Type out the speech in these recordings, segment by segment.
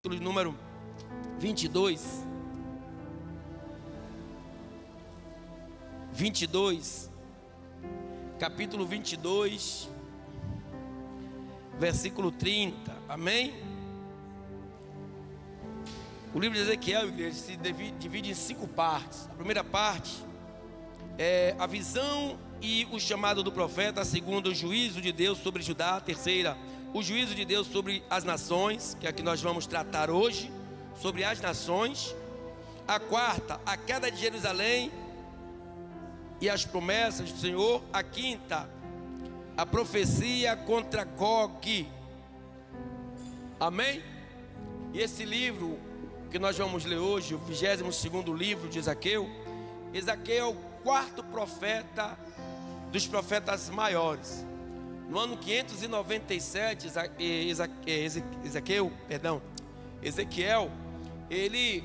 Capítulo número 22. 22. Capítulo 22, versículo 30. Amém? O livro de Ezequiel, igreja, se divide em 5 partes. A primeira parte é a visão e o chamado do profeta. A segunda, o juízo de Deus sobre Judá. A terceira, o juízo de Deus sobre as nações, que é a que nós vamos tratar hoje, sobre as nações. A quarta, a queda de Jerusalém e as promessas do Senhor. A quinta, a profecia contra Gog. Amém? E esse livro que nós vamos ler hoje, o 22º livro de Ezequiel. Ezequiel é o quarto profeta dos profetas maiores. No ano 597, Ezequiel, ele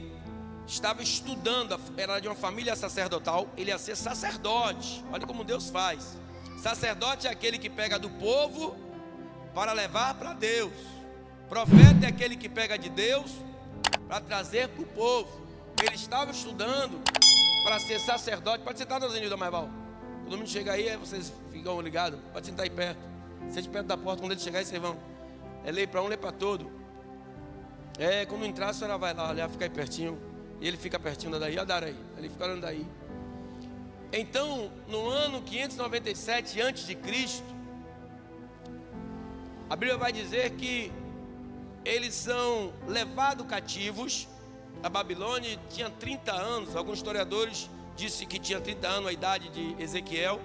estava estudando, era de uma família sacerdotal, ele ia ser sacerdote. Olha como Deus faz. Sacerdote é aquele que pega do povo para levar para Deus. Profeta é aquele que pega de Deus para trazer para o povo. Ele estava estudando para ser sacerdote. Pode sentar, Zenilda Maival. Quando o mundo chega aí, vocês ficam ligados. Pode sentar aí perto. Sente perto da porta, quando ele chegar aí, vocês vão. É lei para um, lei para todo. Quando entrar, a senhora vai lá olhar, fica aí pertinho. E ele fica pertinho daí, ó, Dara aí. Ele fica olhando daí. Então, no ano 597 a.C., a Bíblia vai dizer que eles são levados cativos. A Babilônia tinha 30 anos. Alguns historiadores dizem que tinha 30 anos a idade de Ezequiel,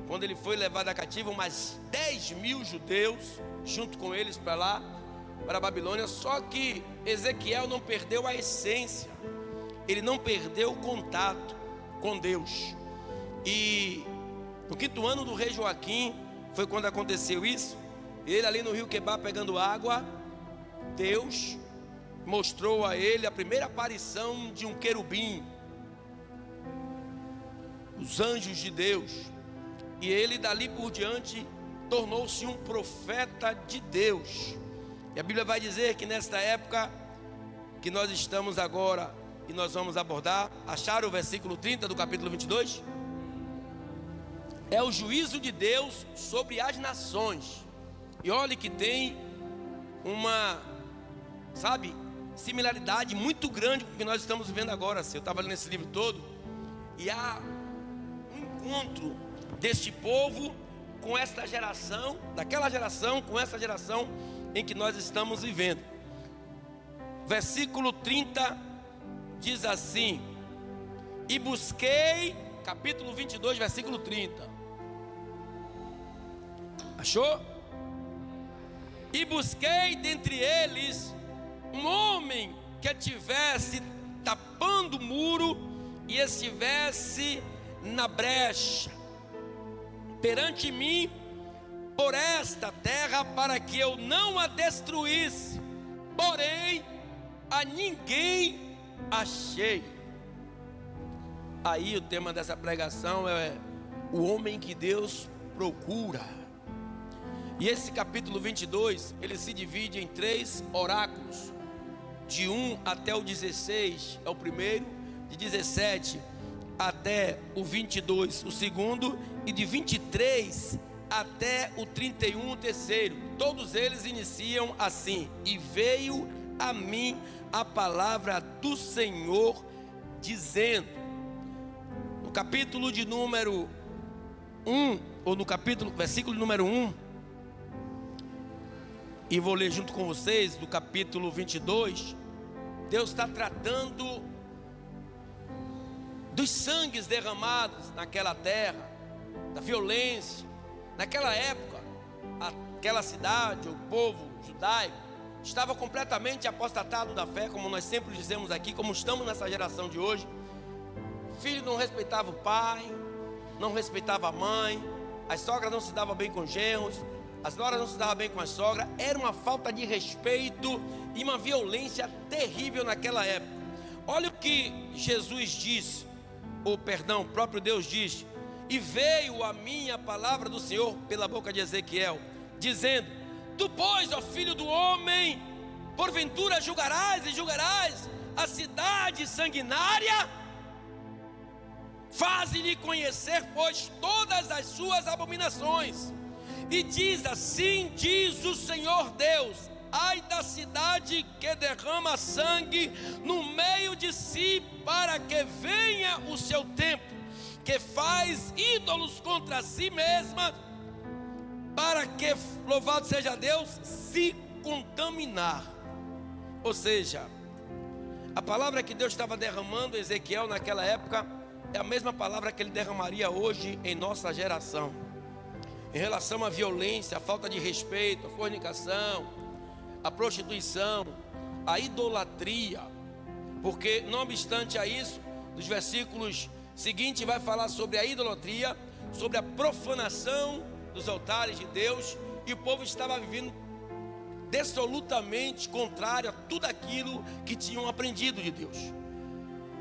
quando ele foi levado a cativo, mas 10.000 judeus junto com eles para lá, para a Babilônia. Só que Ezequiel não perdeu a essência, ele não perdeu o contato com Deus. E no 5º ano do rei Joaquim foi quando aconteceu isso. Ele ali no rio Quebar pegando água, Deus mostrou a ele a primeira aparição de um querubim, os anjos de Deus. E ele dali por diante tornou-se um profeta de Deus. E a Bíblia vai dizer que nesta época que nós estamos agora, e nós vamos abordar, acharam o versículo 30 do capítulo 22? É o juízo de Deus sobre as nações. E olhe que tem uma, similaridade muito grande com o que nós estamos vivendo agora. Eu estava lendo esse livro todo, e há um encontro deste povo com esta geração, daquela geração com essa geração em que nós estamos vivendo. Versículo 30 diz assim: e busquei, capítulo 22, versículo 30. Achou? E busquei dentre eles um homem que estivesse tapando o muro e estivesse na brecha perante mim por esta terra, para que eu não a destruísse, porém a ninguém achei. Aí o tema dessa pregação é o homem que Deus procura. E esse capítulo 22, ele se divide em 3 oráculos, de 1 até o 16 é o primeiro, de 17 até o 22 o segundo, e de 23 até o 31 o terceiro. Todos eles iniciam assim: e veio a mim a palavra do Senhor dizendo. No capítulo de número 1, ou no capítulo, versículo número 1, e vou ler junto com vocês do capítulo 22. Deus está tratando dos sangues derramados naquela terra, da violência. Naquela época, aquela cidade, o povo judaico, estava completamente apostatado da fé, como nós sempre dizemos aqui, como estamos nessa geração de hoje. O filho não respeitava o pai, não respeitava a mãe, as sogras não se davam bem com os genros, as noras não se davam bem com a sogra. Era uma falta de respeito e uma violência terrível naquela época. Olha o que Jesus disse, o próprio Deus diz: e veio a mim a palavra do Senhor pela boca de Ezequiel, dizendo: tu, pois, ó filho do homem, Porventura julgarás a cidade sanguinária? Faze-lhe conhecer, pois, todas as suas abominações. E diz: assim diz o Senhor Deus: ai da cidade que derrama sangue no meio de si, para que venha o seu tempo, que faz ídolos contra si mesma, para que, louvado seja Deus, se contaminar. Ou seja, a palavra que Deus estava derramando em Ezequiel naquela época é a mesma palavra que Ele derramaria hoje em nossa geração, em relação à violência, à falta de respeito, à fornicação, à prostituição, à idolatria. Porque, não obstante a isso, nos versículos seguintes vai falar sobre a idolatria, sobre a profanação dos altares de Deus, e o povo estava vivendo absolutamente contrário a tudo aquilo que tinham aprendido de Deus.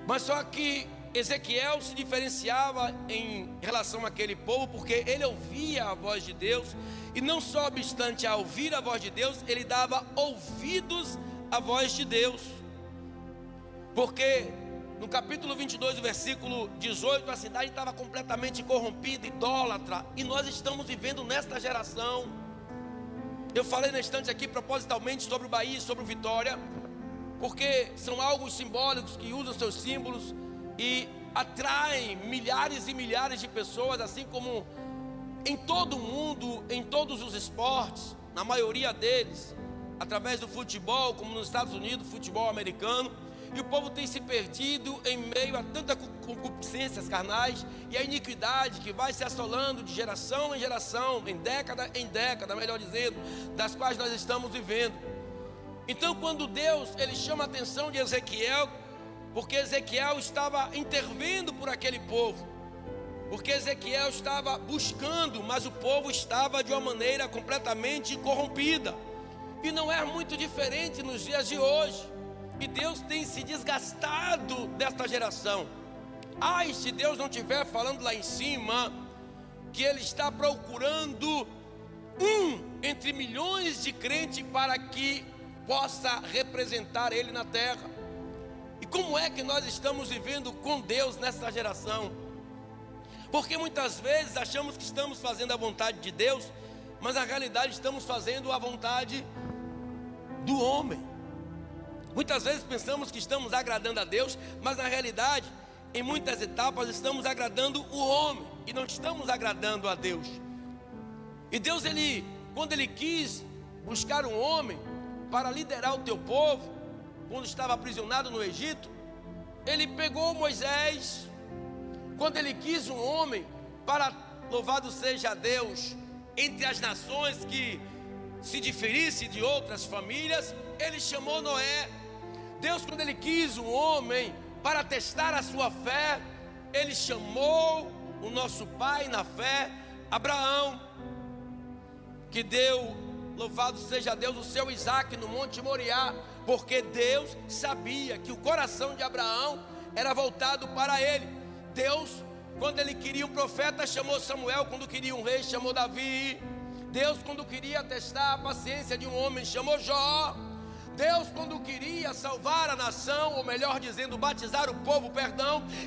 Mas só que Ezequiel se diferenciava em relação àquele povo, porque ele ouvia a voz de Deus, e não só obstante a ouvir a voz de Deus, ele dava ouvidos à voz de Deus. Porque no capítulo 22, versículo 18, a cidade estava completamente corrompida, idólatra, e nós estamos vivendo nesta geração. Eu falei na estante aqui propositalmente sobre o Bahia e sobre o Vitória, porque são algo simbólicos que usam seus símbolos e atraem milhares e milhares de pessoas, assim como em todo o mundo, em todos os esportes, na maioria deles, através do futebol, como nos Estados Unidos, futebol americano. E o povo tem se perdido em meio a tanta concupiscências carnais e a iniquidade que vai se assolando de geração em geração, em década, melhor dizendo, das quais nós estamos vivendo. Então, quando Deus ele chama a atenção de Ezequiel, porque Ezequiel estava intervindo por aquele povo, porque Ezequiel estava buscando, mas o povo estava de uma maneira completamente corrompida. E não é muito diferente nos dias de hoje. E Deus tem se desgastado desta geração. Ai, se Deus não estiver falando lá em cima, que Ele está procurando entre milhões de crentes para que possa representar Ele na terra. E como é que nós estamos vivendo com Deus nessa geração? Porque muitas vezes achamos que estamos fazendo a vontade de Deus, mas na realidade estamos fazendo a vontade do homem. Muitas vezes pensamos que estamos agradando a Deus, mas na realidade, em muitas etapas, estamos agradando o homem e não estamos agradando a Deus. E Deus, quando Ele quis buscar um homem para liderar o teu povo, quando estava aprisionado no Egito, Ele pegou Moisés. Quando Ele quis um homem para, louvado seja Deus, entre as nações que se diferisse de outras famílias, Ele chamou Noé. Deus, quando Ele quis um homem para testar a sua fé, Ele chamou o nosso pai na fé, Abraão, que deu, louvado seja Deus, o seu Isaque no Monte Moriá, porque Deus sabia que o coração de Abraão era voltado para ele. Deus, quando Ele queria um profeta, chamou Samuel. Quando queria um rei, chamou Davi. Deus, quando queria testar a paciência de um homem, chamou Jó. Deus, quando queria salvar a nação, ou melhor dizendo, batizar o povo,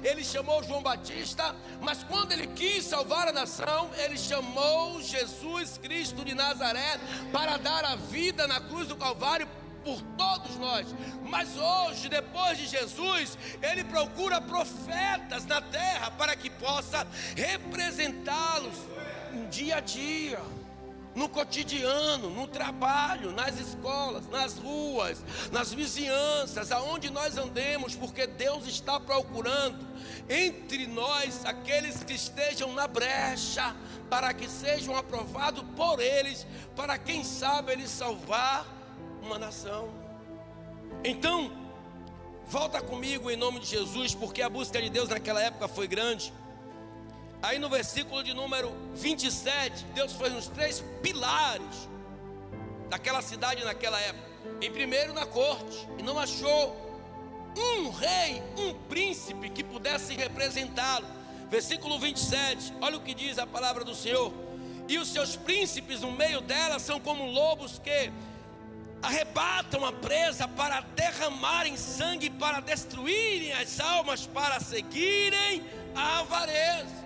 Ele chamou João Batista. Mas quando Ele quis salvar a nação, Ele chamou Jesus Cristo de Nazaré para dar a vida na cruz do Calvário por todos nós. Mas hoje, depois de Jesus, Ele procura profetas na terra para que possa representá-los no dia a dia, no cotidiano, no trabalho, nas escolas, nas ruas, nas vizinhanças, aonde nós andemos, porque Deus está procurando entre nós aqueles que estejam na brecha, para que sejam aprovados por eles, para quem sabe Ele salvar uma nação. Então, volta comigo em nome de Jesus, porque a busca de Deus naquela época foi grande. Aí no versículo de número 27, Deus fez os 3 pilares daquela cidade naquela época. Em primeiro, na corte, e não achou um rei, um príncipe que pudesse representá-lo. Versículo 27, olha o que diz a palavra do Senhor: e os seus príncipes no meio dela são como lobos que arrebatam a presa para derramarem sangue, para destruírem as almas, para seguirem a avareza.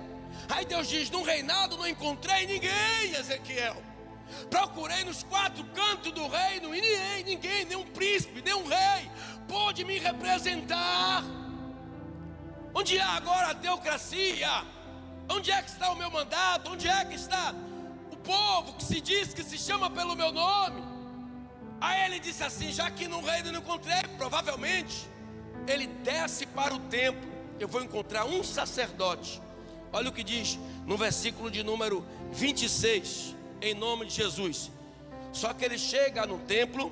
Aí Deus diz: no reinado não encontrei ninguém, Ezequiel. Procurei nos 4 cantos do reino e ninguém, nem um príncipe, nem um rei pôde me representar. Onde há agora a teocracia? Onde é que está o meu mandato? Onde é que está o povo que se diz que se chama pelo meu nome? Aí ele disse assim: já que no reino não encontrei, provavelmente ele desce para o templo. Eu vou encontrar um sacerdote. Olha o que diz no versículo de número 26, em nome de Jesus. Só que ele chega no templo,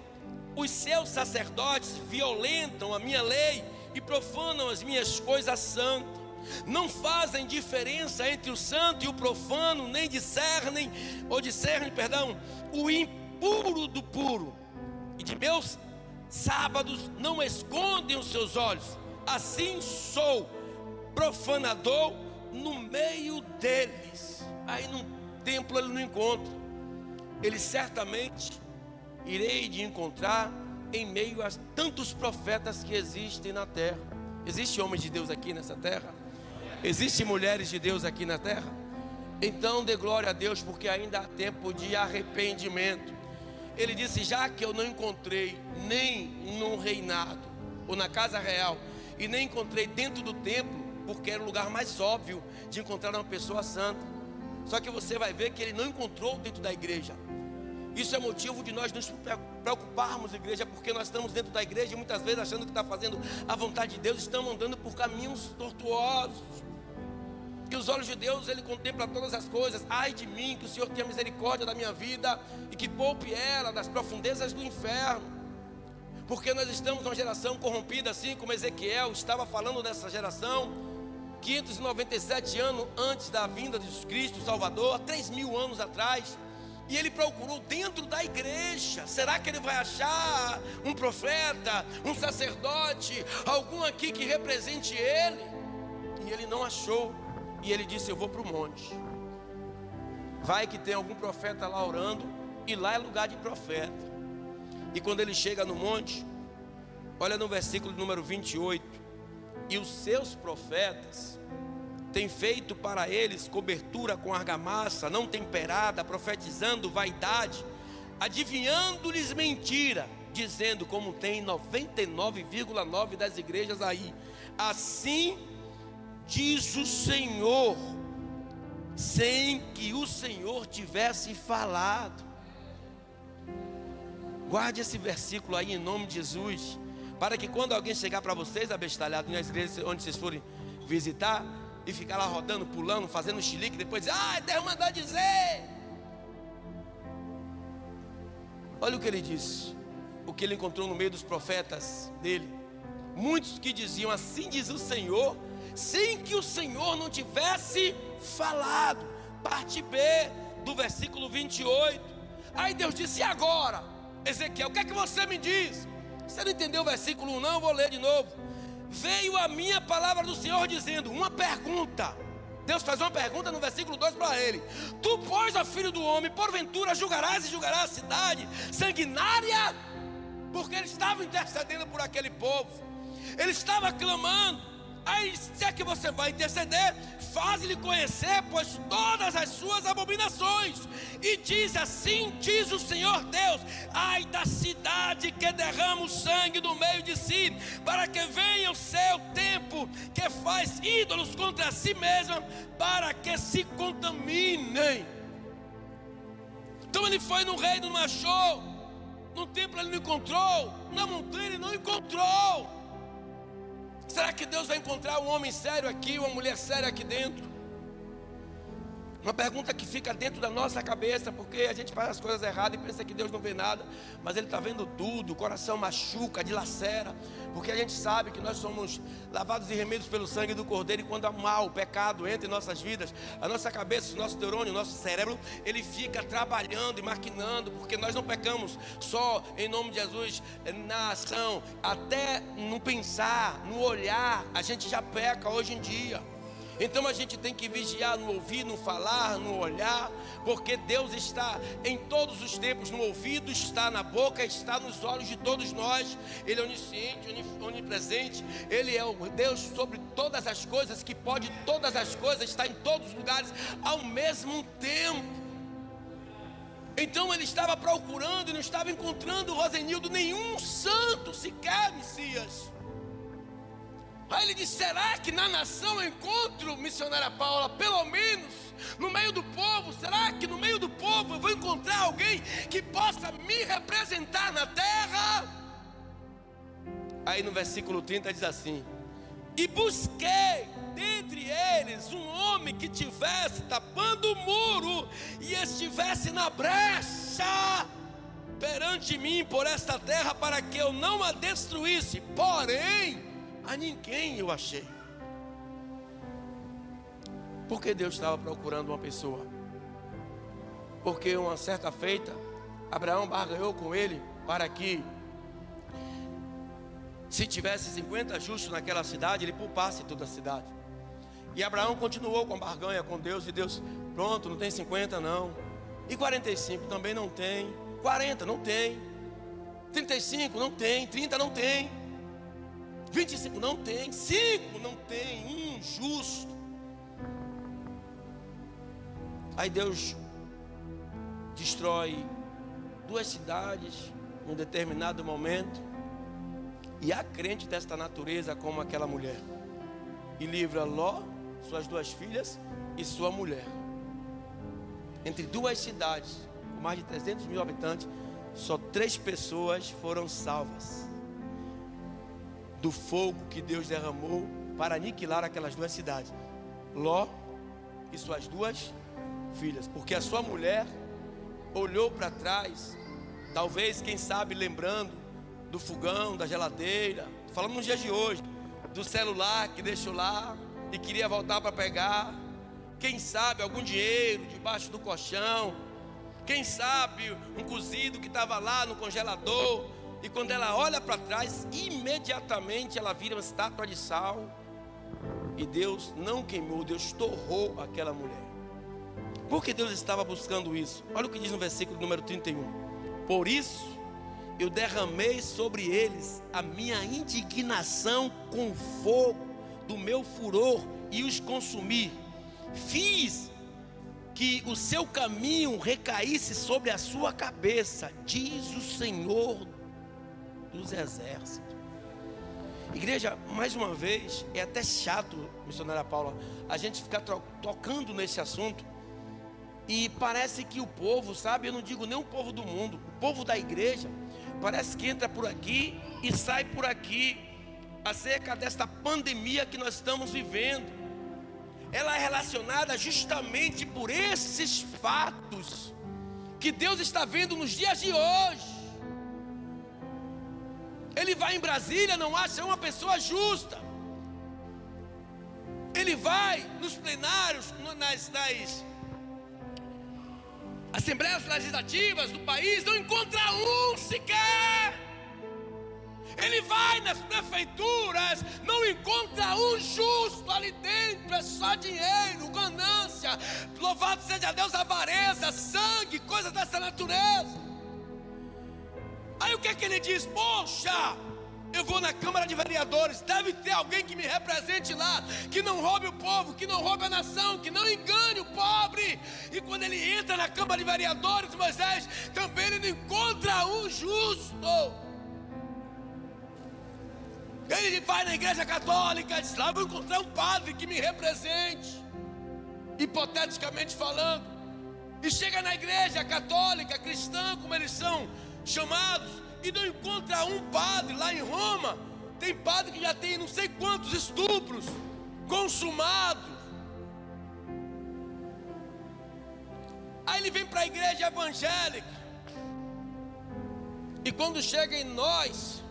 os seus sacerdotes violentam a minha lei e profanam as minhas coisas santas. Não fazem diferença entre o santo e o profano, nem discernem o impuro do puro. E de meus sábados não escondem os seus olhos. Assim sou profanador no meio deles. Aí no templo ele não encontra. Ele certamente irei de encontrar em meio a tantos profetas que existem na terra. Existe homens de Deus aqui nessa terra? Existem mulheres de Deus aqui na terra? Então dê glória a Deus, porque ainda há tempo de arrependimento. Ele disse: já que eu não encontrei nem no reinado ou na casa real, e nem encontrei dentro do templo, porque era o lugar mais óbvio de encontrar uma pessoa santa. Só que você vai ver que ele não encontrou dentro da igreja. Isso é motivo de nós nos preocuparmos, igreja, porque nós estamos dentro da igreja e muitas vezes achando que está fazendo a vontade de Deus, estamos andando por caminhos tortuosos. Que os olhos de Deus, Ele contempla todas as coisas. Ai de mim, que o Senhor tenha misericórdia da minha vida e que poupe ela das profundezas do inferno. Porque nós estamos numa geração corrompida, assim como Ezequiel estava falando dessa geração, 597 anos antes da vinda de Jesus Cristo, Salvador, há 3.000 anos atrás. E ele procurou dentro da igreja. Será que ele vai achar um profeta, um sacerdote, algum aqui que represente ele? E ele não achou. E ele disse: eu vou para o monte. Vai que tem algum profeta lá orando, e lá é lugar de profeta. E quando ele chega no monte, olha no versículo número 28. E os seus profetas têm feito para eles cobertura com argamassa não temperada, profetizando vaidade, adivinhando-lhes mentira, dizendo, como tem 99,9% das igrejas aí: assim diz o Senhor, sem que o Senhor tivesse falado. Guarde esse versículo aí em nome de Jesus, para que quando alguém chegar para vocês abestalhado nas igrejas onde vocês forem visitar, e ficar lá rodando, pulando, fazendo chilique, depois dizer: ah, Deus mandou dizer. Olha o que ele disse, o que ele encontrou no meio dos profetas dele. Muitos que diziam: assim diz o Senhor, sem que o Senhor não tivesse falado. Parte B do versículo 28. Aí Deus disse: e agora, Ezequiel, o que é que você me diz? Você não entendeu o versículo 1 não? Eu vou ler de novo. Veio a minha palavra do Senhor dizendo, uma pergunta. Deus faz uma pergunta no versículo 2 para ele: tu, pois, ó filho do homem, porventura julgarás a cidade sanguinária? Porque ele estava intercedendo por aquele povo, ele estava clamando. Aí, se é que você vai interceder, faz-lhe conhecer, pois, todas as suas abominações. E diz: assim diz o Senhor Deus: ai da cidade que derrama o sangue do meio de si, para que venha o seu tempo, que faz ídolos contra si mesma, para que se contaminem. Então ele foi no reino, não achou. No templo ele não encontrou. Na montanha ele não encontrou. Será que Deus vai encontrar um homem sério aqui, uma mulher séria aqui dentro? Uma pergunta que fica dentro da nossa cabeça, porque a gente faz as coisas erradas e pensa que Deus não vê nada, mas Ele está vendo tudo. O coração machuca, dilacera, porque a gente sabe que nós somos lavados e remidos pelo sangue do Cordeiro. E quando o mal, o pecado entra em nossas vidas, a nossa cabeça, o nosso neurônio, o nosso cérebro, ele fica trabalhando e maquinando, porque nós não pecamos só em nome de Jesus na ação, até no pensar, no olhar, a gente já peca hoje em dia. Então a gente tem que vigiar no ouvir, no falar, no olhar, porque Deus está em todos os tempos, no ouvido, está na boca, está nos olhos de todos nós. Ele é onisciente, onipresente, Ele é o Deus sobre todas as coisas, que pode todas as coisas, está em todos os lugares ao mesmo tempo. Então ele estava procurando e não estava encontrando, Rosenildo, nenhum santo sequer, Messias. Aí ele disse: será que na nação eu encontro, missionária Paula, pelo menos no meio do povo? Será que no meio do povo eu vou encontrar alguém que possa me representar na terra? Aí no versículo 30 diz assim: e busquei dentre eles um homem que tivesse tapando o muro e estivesse na brecha perante mim por esta terra, para que eu não a destruísse. Porém, a ninguém eu achei. Porque Deus estava procurando uma pessoa? Porque uma certa feita, Abraão barganhou com ele para que, se tivesse 50 justos naquela cidade, ele poupasse toda a cidade. E Abraão continuou com a barganha com Deus, e Deus: pronto, não tem 50 não. E 45 também não tem. 40 não tem. 35 não tem. 30 não tem. 25 não tem, 5 não tem, um justo. Aí Deus destrói 2 cidades em um determinado momento, e há crente desta natureza como aquela mulher, e livra Ló, suas 2 filhas e sua mulher. Entre 2 cidades com mais de 300 mil habitantes, só 3 pessoas foram salvas do fogo que Deus derramou para aniquilar aquelas 2 cidades: Ló e suas 2 filhas. Porque a sua mulher olhou para trás, talvez, quem sabe, lembrando do fogão, da geladeira, falando nos dias de hoje, do celular que deixou lá e queria voltar para pegar. Quem sabe algum dinheiro debaixo do colchão, quem sabe um cozido que estava lá no congelador. E quando ela olha para trás, imediatamente ela vira uma estátua de sal. E Deus não queimou, Deus torrou aquela mulher. Por que Deus estava buscando isso? Olha o que diz no versículo número 31. Por isso eu derramei sobre eles a minha indignação com fogo do meu furor e os consumi. Fiz que o seu caminho recaísse sobre a sua cabeça, diz o Senhor dos exércitos. Igreja, mais uma vez, é até chato, missionária Paula, a gente ficar tocando nesse assunto, e parece que o povo, sabe, eu não digo nem o povo do mundo, o povo da igreja, parece que entra por aqui e sai por aqui, acerca desta pandemia que nós estamos vivendo. Ela é relacionada justamente por esses fatos que Deus está vendo nos dias de hoje. Ele vai em Brasília, não acha uma pessoa justa. Ele vai nos plenários, nas assembleias legislativas do país, não encontra um sequer. Ele vai nas prefeituras, não encontra um justo ali dentro. É só dinheiro, ganância, louvado seja Deus, avareza, sangue, coisas dessa natureza. Aí o que é que ele diz? Poxa, eu vou na Câmara de Vereadores, deve ter alguém que me represente lá, que não roube o povo, que não roube a nação, que não engane o pobre. E quando ele entra na Câmara de Vereadores, Moisés, também ele não encontra um justo. Ele vai na igreja católica e diz: lá vou encontrar um padre que me represente, hipoteticamente falando. E chega na igreja católica, cristã, como eles são chamados, e não encontra um padre. Lá em Roma tem padre que já tem não sei quantos estupros consumados. Aí ele vem para a igreja evangélica, e quando chega em nós,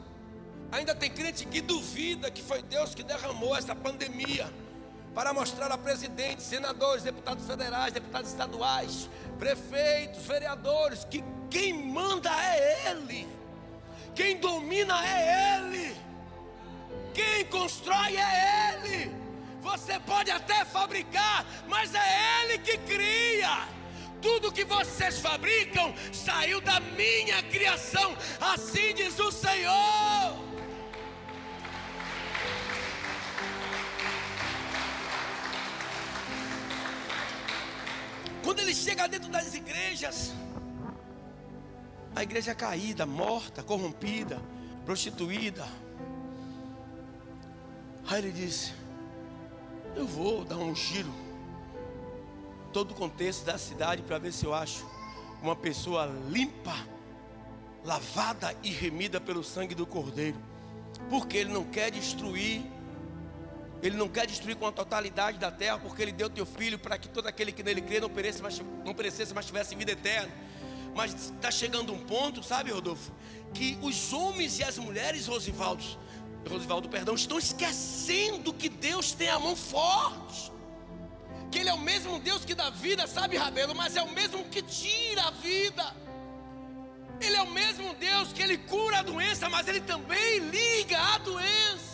ainda tem crente que duvida que foi Deus que derramou essa pandemia para mostrar a presidentes, senadores, deputados federais, deputados estaduais, prefeitos, vereadores, que quem manda é Ele, quem domina é Ele, quem constrói é Ele. Você pode até fabricar, mas é Ele que cria. Tudo que vocês fabricam saiu da minha criação, assim diz o Senhor. Quando ele chega dentro das igrejas, a igreja é caída, morta, corrompida, prostituída. Aí ele disse: eu vou dar um giro todo o contexto da cidade para ver se eu acho uma pessoa limpa, lavada e remida pelo sangue do Cordeiro. Porque ele não quer destruir. Ele não quer destruir com a totalidade da terra, porque ele deu teu filho para que todo aquele que nele crê não perecesse, mas tivesse vida eterna. Mas está chegando um ponto, sabe, Rodolfo, que os homens e as mulheres, Rosivaldo, estão esquecendo que Deus tem a mão forte, que Ele é o mesmo Deus que dá vida, sabe, Rabelo, mas é o mesmo que tira a vida. Ele é o mesmo Deus que Ele cura a doença, mas Ele também liga a doença.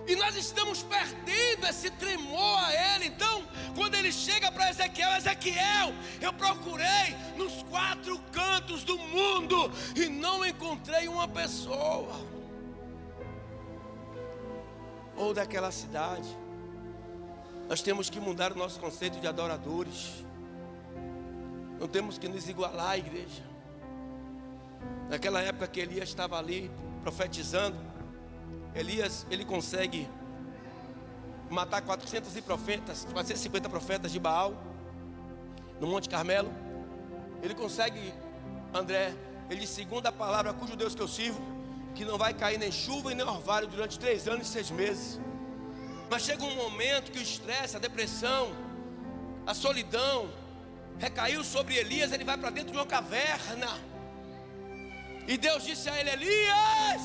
E nós estamos perdendo esse tremor a Ele. Então, quando Ele chega para Ezequiel: Ezequiel, eu procurei nos 4 cantos do mundo e não encontrei uma pessoa, ou daquela cidade. Nós temos que mudar o nosso conceito de adoradores. Não temos que nos igualar à igreja. Naquela época que Elias estava ali profetizando, Elias, ele consegue matar 450 profetas de Baal no Monte Carmelo. Ele consegue, André, ele diz: segundo a palavra cujo Deus que eu sirvo, que não vai cair nem chuva e nem orvalho durante 3 anos e 6 meses. Mas chega um momento que o estresse, a depressão, a solidão recaiu sobre Elias. Ele vai para dentro de uma caverna e Deus disse a ele: Elias,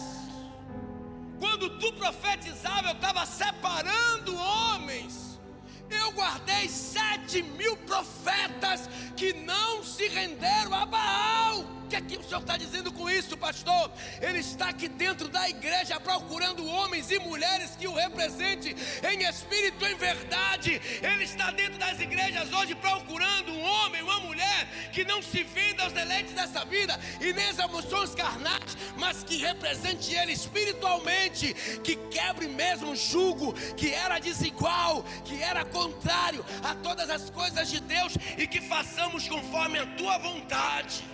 quando tu profetizava, eu estava separando homens. Eu guardei 7.000 profetas que não se renderam a Baal. O que é que o Senhor está dizendo com isso, pastor? Ele está aqui dentro da igreja procurando homens e mulheres que o representem em espírito e em verdade. Ele está dentro das igrejas hoje procurando um homem, uma mulher que não se venda aos deleites dessa vida e nem às emoções carnais, mas que represente Ele espiritualmente, que quebre mesmo o jugo que era desigual, que era contrário a todas as coisas de Deus, e que façamos conforme a Tua vontade.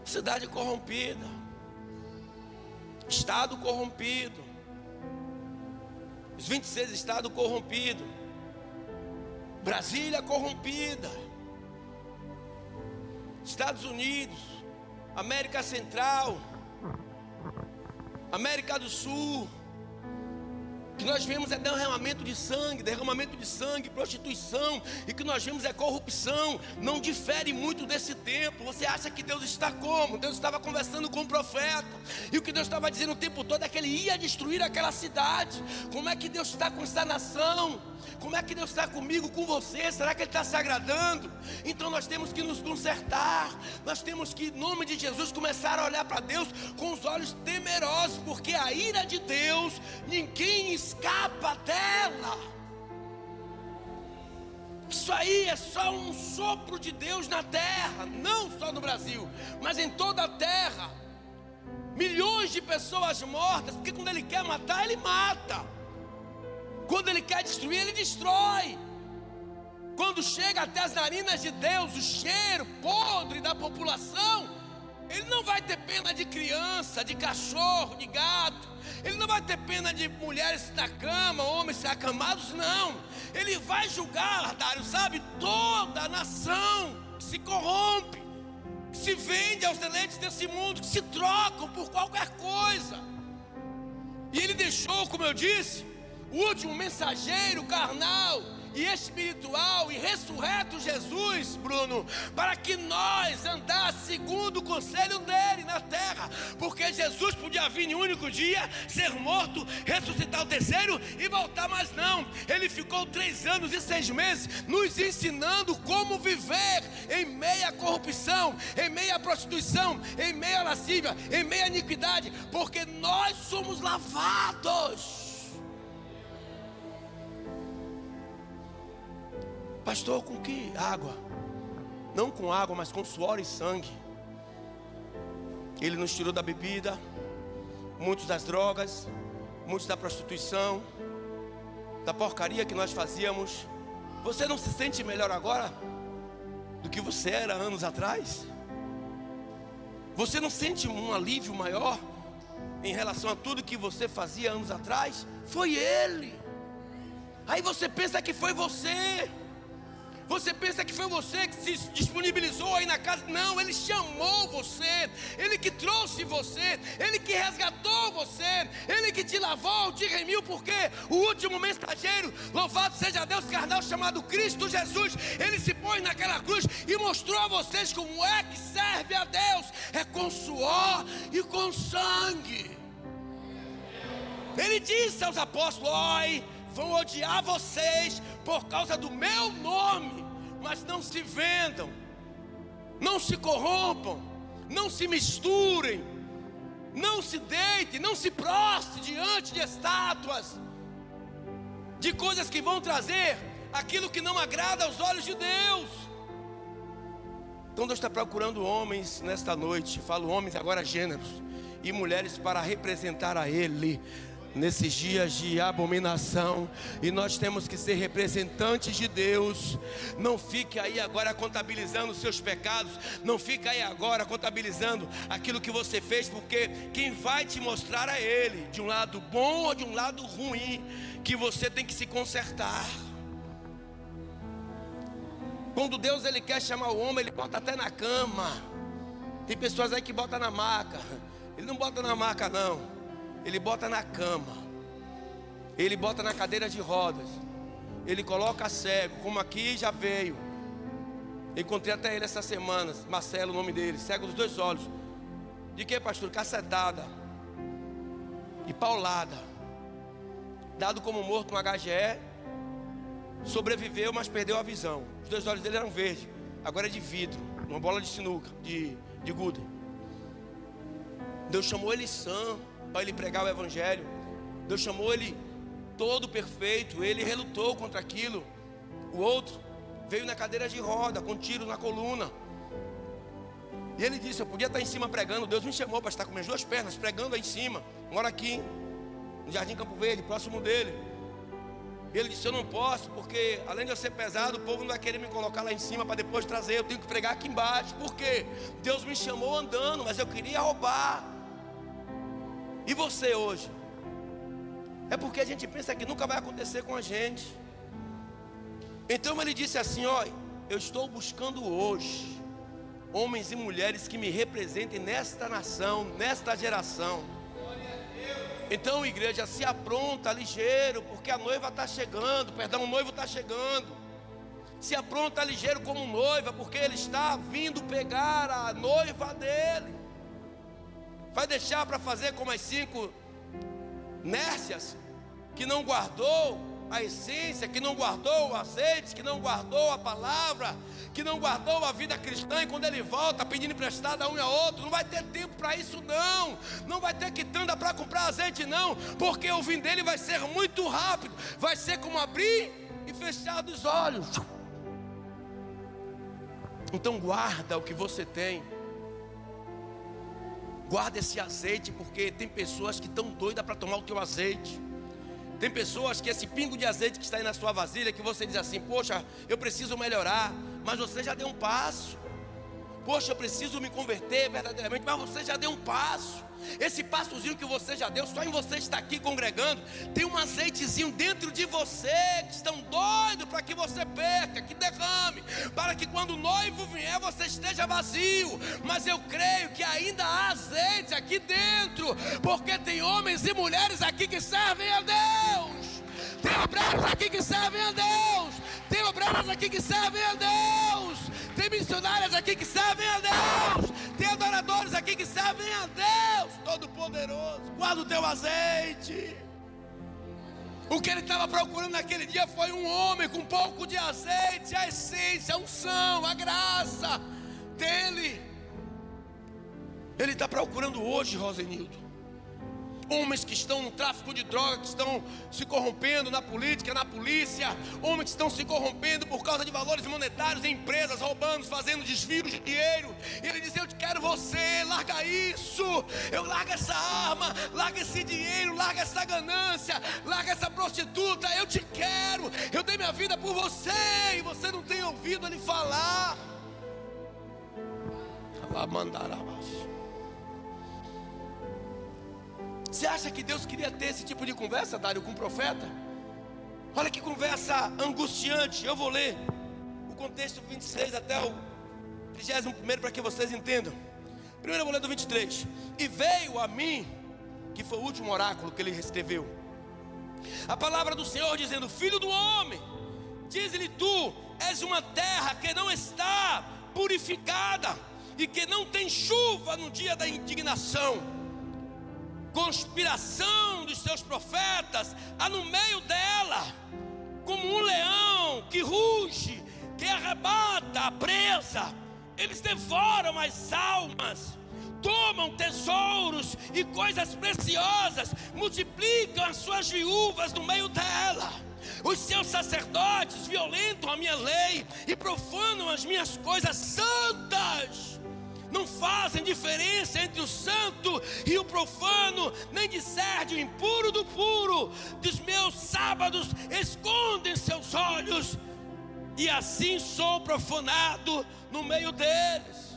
Cidade corrompida, estado corrompido, os 26 estados corrompidos, Brasília corrompida, Estados Unidos, América Central, América do Sul. O que nós vemos é derramamento de sangue, prostituição. E o que nós vemos é corrupção. Não difere muito desse tempo. Você acha que Deus está como? Deus estava conversando com o profeta, e o que Deus estava dizendo o tempo todo é que Ele ia destruir aquela cidade. Como é que Deus está com essa nação? Como é que Deus está comigo, com você? Será que Ele está se agradando? Então nós temos que nos consertar. Nós temos que, em nome de Jesus, começar a olhar para Deus com os olhos temerosos, porque a ira de Deus, ninguém escapa dela. Isso aí é só um sopro de Deus na terra, não só no Brasil, mas em toda a terra. Milhões de pessoas mortas, porque quando Ele quer matar, Ele mata. Quando Ele quer destruir, Ele destrói. Quando chega até as narinas de Deus o cheiro podre da população, Ele não vai ter pena de criança, de cachorro, de gato. Ele não vai ter pena de mulheres na cama, homens acamados, não. Ele vai julgar, Dário, sabe, toda a nação que se corrompe, que se vende aos deleites desse mundo, que se trocam por qualquer coisa. E Ele deixou, como eu disse, o último mensageiro carnal e espiritual e ressurreto Jesus, Bruno, para que nós andássemos segundo o conselho dele na terra, porque Jesus podia vir em um único dia, ser morto, ressuscitar o terceiro e voltar, mas não. Ele ficou 3 anos e 6 meses nos ensinando como viver em meio à corrupção, em meio à prostituição, em meio à lascívia, em meio à iniquidade, porque nós somos lavados. Pastor, com que água? Não com água, mas com suor e sangue. Ele nos tirou da bebida, muitos das drogas, muitos da prostituição, da porcaria que nós fazíamos. Você não se sente melhor agora do que você era anos atrás? Você não sente um alívio maior em relação a tudo que você fazia anos atrás? Foi Ele. Aí você pensa que foi você. Você pensa que foi você que se disponibilizou aí na casa. Não, Ele chamou você. Ele que trouxe você. Ele que resgatou você. Ele que te lavou, te remiu. Porque o último mensageiro, louvado seja Deus, carnal, chamado Cristo Jesus, Ele se pôs naquela cruz e mostrou a vocês como é que serve a Deus. É com suor e com sangue. Ele disse aos apóstolos: oi, vão odiar vocês por causa do meu nome, mas não se vendam, não se corrompam, não se misturem, não se deitem, não se prostem diante de estátuas, de coisas que vão trazer aquilo que não agrada aos olhos de Deus. Então Deus está procurando homens nesta noite, falo homens agora gêneros, e mulheres para representar a Ele nesses dias de abominação. E nós temos que ser representantes de Deus. Não fique aí agora contabilizando os seus pecados. Não fique aí agora contabilizando aquilo que você fez, porque quem vai te mostrar é Ele, de um lado bom ou de um lado ruim, que você tem que se consertar. Quando Deus Ele quer chamar o homem, Ele bota até na cama. Tem pessoas aí que botam na maca. Ele não bota na maca não. Ele bota na cama. Ele bota na cadeira de rodas. Ele coloca cego, como aqui já veio. Encontrei até ele essa semana, Marcelo, o nome dele, cego dos 2 olhos. De que, pastor? Cacetada e paulada. Dado como morto no HGE. Sobreviveu, mas perdeu a visão. Os 2 olhos dele eram verdes, agora é de vidro, uma bola de sinuca, de gude. Deus chamou ele sã para ele pregar o evangelho. Deus chamou ele todo perfeito. Ele relutou contra aquilo. O outro veio na cadeira de roda, com tiro na coluna. E ele disse: eu podia estar em cima pregando. Deus me chamou para estar com minhas 2 pernas pregando aí em cima. Mora aqui no Jardim Campo Verde, próximo dele. E ele disse: eu não posso, porque além de eu ser pesado, o povo não vai querer me colocar lá em cima para depois trazer. Eu tenho que pregar aqui embaixo. Por quê? Deus me chamou andando, mas eu queria roubar. E você hoje? É porque a gente pensa que nunca vai acontecer com a gente. Então ele disse assim: olha, eu estou buscando hoje homens e mulheres que me representem nesta nação, nesta geração. Então, igreja, se apronta ligeiro, porque a noiva está chegando. Perdão, o noivo está chegando. Se apronta ligeiro como noiva, porque ele está vindo pegar a noiva dele. Vai deixar para fazer como as 5 nércias, que não guardou a essência, que não guardou o azeite, que não guardou a palavra, que não guardou a vida cristã, e quando ele volta pedindo emprestado a um e a outro, não vai ter tempo para isso não. Não vai ter quitanda para comprar azeite não, porque o fim dele vai ser muito rápido. Vai ser como abrir e fechar os olhos. Então guarda o que você tem. Guarda esse azeite, porque tem pessoas que estão doidas para tomar o teu azeite. Tem pessoas que esse pingo de azeite que está aí na sua vasilha, que você diz assim: poxa, eu preciso melhorar, mas você já deu um passo. Poxa, eu preciso me converter verdadeiramente, mas você já deu um passo. Esse passozinho que você já deu, só em você estar aqui congregando, tem um azeitezinho dentro de você, que estão doidos para que você perca, que derrame, para que quando o noivo vier você esteja vazio. Mas eu creio que ainda há azeite aqui dentro, porque tem homens e mulheres aqui que servem a Deus. Tem obreiros aqui que servem a Deus. Tem obreiras aqui que servem a Deus. Tem missionárias aqui que servem a Deus. Tem adoradores aqui que servem a Deus Todo-Poderoso. Guarda o teu azeite. O que ele estava procurando naquele dia foi um homem com um pouco de azeite, a essência, a unção, a graça dele. Ele está procurando hoje, Rosenildo, Homens que estão no tráfico de drogas, que estão se corrompendo na política, na polícia. Homens que estão se corrompendo por causa de valores monetários em empresas, roubando, fazendo desvios de dinheiro. E ele diz: eu te quero você, larga isso. Eu largo essa arma, larga esse dinheiro, larga essa ganância, larga essa prostituta. Eu te quero, eu dei minha vida por você. E você não tem ouvido ele falar. Ela mandará abaixo. Você acha que Deus queria ter esse tipo de conversa, Dário, com o profeta? Olha que conversa angustiante. Eu vou ler o contexto 26 até o 31 para que vocês entendam. Primeiro eu vou ler do 23. E veio a mim, que foi o último oráculo que ele escreveu, a palavra do Senhor dizendo: filho do homem, diz-lhe tu, és uma terra que não está purificada e que não tem chuva no dia da indignação. Conspiração dos seus profetas há no meio dela, como um leão que ruge, que arrebata a presa. Eles devoram as almas, tomam tesouros e coisas preciosas, multiplicam as suas viúvas no meio dela. Os seus sacerdotes violentam a minha lei e profanam as minhas coisas santas. Não fazem diferença entre o santo e o profano, nem discerne o impuro do puro. Dos meus sábados escondem seus olhos, e assim sou profanado no meio deles.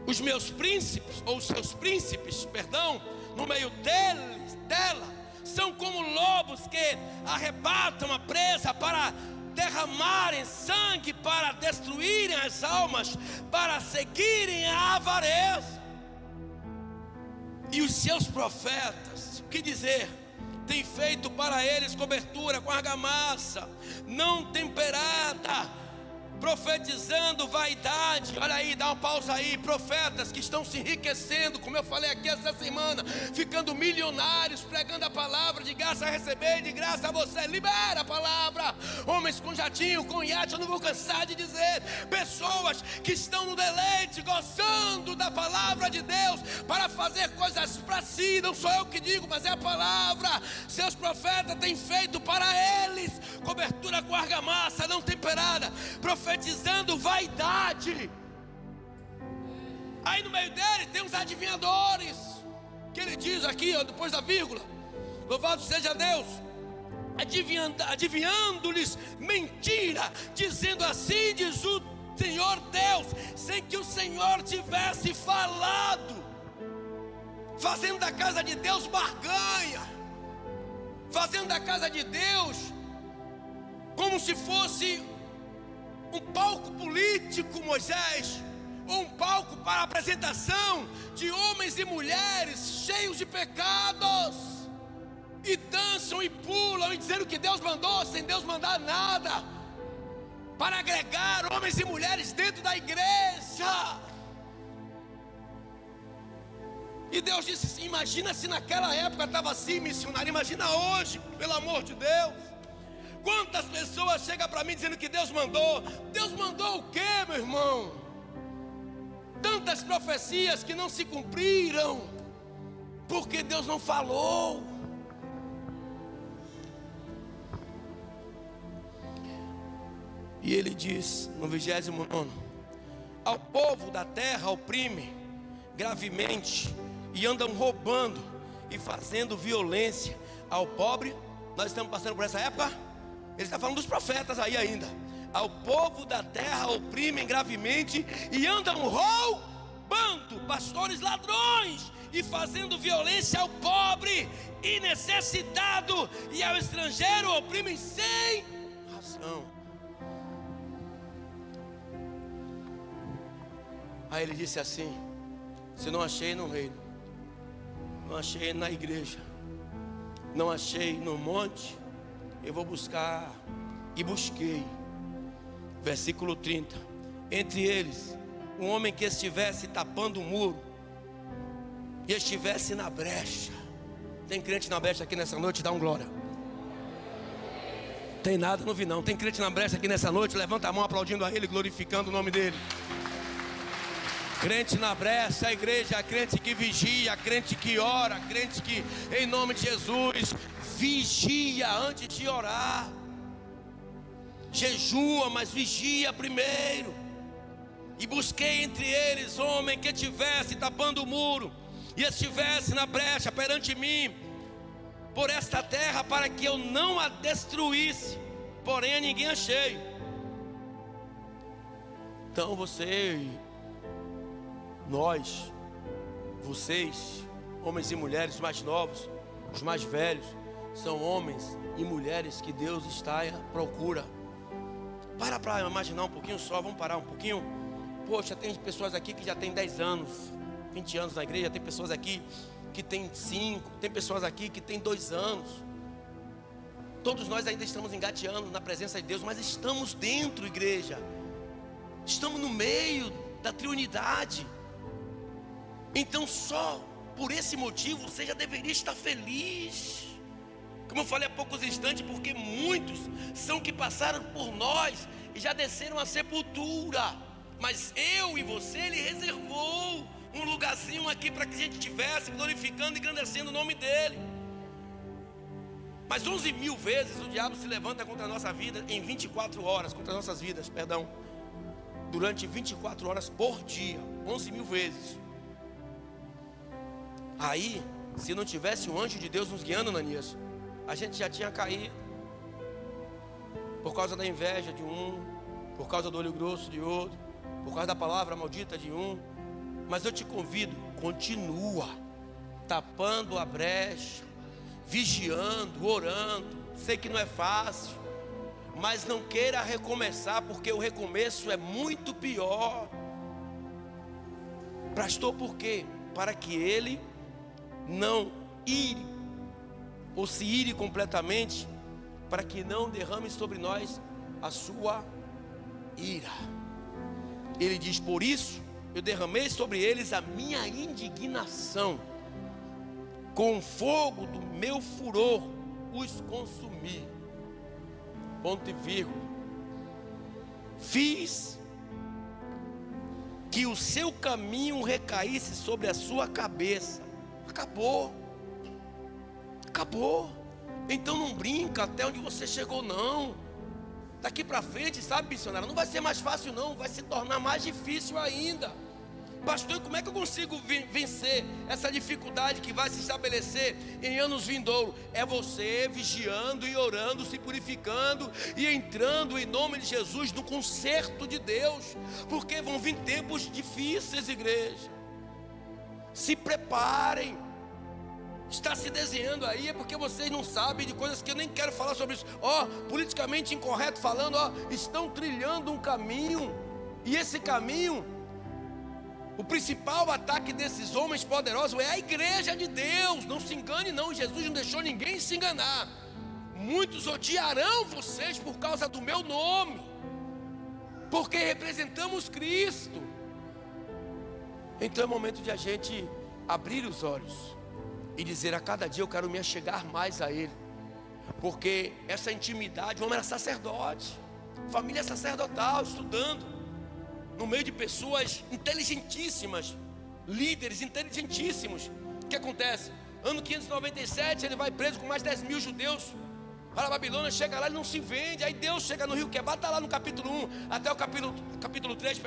Os meus príncipes, ou os seus príncipes, perdão, no meio dela, são como lobos que arrebatam a presa para derramarem sangue, para destruírem as almas, para seguirem a avareza. E os seus profetas, o que dizer? Tem feito para eles cobertura com argamassa não temperada, profetizando vaidade. Olha aí, dá uma pausa aí. Profetas que estão se enriquecendo, como eu falei aqui essa semana, ficando milionários, pregando a palavra de graça a receber, de graça a você. Libera a palavra. Homens com jatinho, com iate, eu não vou cansar de dizer. Pessoas que estão no deleite, gozando da palavra de Deus, para fazer coisas para si. Não sou eu que digo, mas é a palavra. Seus profetas têm feito para eles cobertura com argamassa não temperada, profetizando vaidade. Aí no meio dele tem uns adivinhadores, que ele diz aqui, ó, depois da vírgula: louvado seja Deus, adivinhando-lhes mentira, dizendo assim diz o Senhor Deus, sem que o Senhor tivesse falado, fazendo da casa de Deus barganha, fazendo da casa de Deus como se fosse um palco político, Moisés, ou um palco para a apresentação de homens e mulheres cheios de pecados, e dançam e pulam e dizendo que Deus mandou, sem Deus mandar nada, para agregar homens e mulheres dentro da igreja. E Deus disse: imagina se naquela época estava assim, missionário, imagina hoje, pelo amor de Deus. Quantas pessoas chegam para mim dizendo que Deus mandou? Deus mandou o quê, meu irmão? Tantas profecias que não se cumpriram, porque Deus não falou. E ele diz no 29: ao povo da terra oprime gravemente, e andam roubando e fazendo violência ao pobre. Nós estamos passando por essa época. Ele está falando dos profetas aí ainda. Ao povo da terra oprimem gravemente e andam roubando, pastores ladrões, e fazendo violência ao pobre e necessitado, e ao estrangeiro oprimem sem razão. Aí ele disse assim: se não achei no reino, não achei na igreja, não achei no monte, eu vou buscar. E busquei. Versículo 30: entre eles um homem que estivesse tapando o muro e estivesse na brecha. Tem crente na brecha aqui nessa noite? Dá um glória. Tem nada, não vi não. Tem crente na brecha aqui nessa noite? Levanta a mão aplaudindo a ele, glorificando o nome dele. Crente na brecha, a igreja, a crente que vigia, a crente que ora, a crente que, em nome de Jesus, vigia antes de orar. Jejua, mas vigia primeiro. E busquei entre eles homem que estivesse tapando o muro e estivesse na brecha perante mim por esta terra, para que eu não a destruísse, porém a ninguém achei. Então vocês, homens e mulheres mais novos, os mais velhos, são homens e mulheres que Deus está à procura. Para imaginar um pouquinho só, vamos parar um pouquinho. Poxa, tem pessoas aqui que já tem 10 anos, 20 anos na igreja, tem pessoas aqui que tem 5, tem pessoas aqui que tem 2 anos. Todos nós ainda estamos engateando na presença de Deus, mas estamos dentro, igreja. Estamos no meio da triunidade. Então só por esse motivo você já deveria estar feliz. Como eu falei há poucos instantes, porque muitos são que passaram por nós e já desceram à sepultura. Mas eu e você, Ele reservou um lugarzinho aqui para que a gente estivesse glorificando e engrandecendo o nome dEle. Mas 11.000 vezes o diabo se levanta contra a nossa vida em 24 horas, contra as nossas vidas, durante 24 horas por dia, 11.000 vezes. Aí, se não tivesse o anjo de Deus nos guiando, Ananias, a gente já tinha caído, por causa da inveja de um, por causa do olho grosso de outro, por causa da palavra maldita de um. Mas eu te convido, continua tapando a brecha, vigiando, orando. Sei que não é fácil, mas não queira recomeçar, porque o recomeço é muito pior. Pastor, por quê? Para que ele não ire, ou se ire completamente, para que não derrame sobre nós a sua ira. Ele diz: por isso eu derramei sobre eles a minha indignação, com o fogo do meu furor os consumi. Ponto e vírgula. Fiz que o seu caminho recaísse sobre a sua cabeça. Acabou. Então não brinca até onde você chegou, não. Daqui para frente, sabe, missionário, não vai ser mais fácil, não. Vai se tornar mais difícil ainda. Pastor, e como é que eu consigo vencer essa dificuldade que vai se estabelecer em anos vindouros? É você vigiando e orando, se purificando e entrando em nome de Jesus no concerto de Deus. Porque vão vir tempos difíceis, igreja. Se preparem. Está se desenhando aí, é porque vocês não sabem de coisas que eu nem quero falar sobre isso. Politicamente incorreto falando, estão trilhando um caminho. E esse caminho, o principal ataque desses homens poderosos é a igreja de Deus. Não se engane não, Jesus não deixou ninguém se enganar. Muitos odiarão vocês por causa do meu nome, porque representamos Cristo. Então é momento de a gente abrir os olhos e dizer: a cada dia eu quero me achegar mais a Ele. Porque essa intimidade, o homem era sacerdote, família sacerdotal, estudando no meio de pessoas inteligentíssimas, líderes inteligentíssimos. O que acontece? Ano 597 ele vai preso com mais 10.000 judeus para a Babilônia. Chega lá, ele não se vende. Aí Deus chega no rio Quebá, está lá no capítulo 1 até o capítulo 3,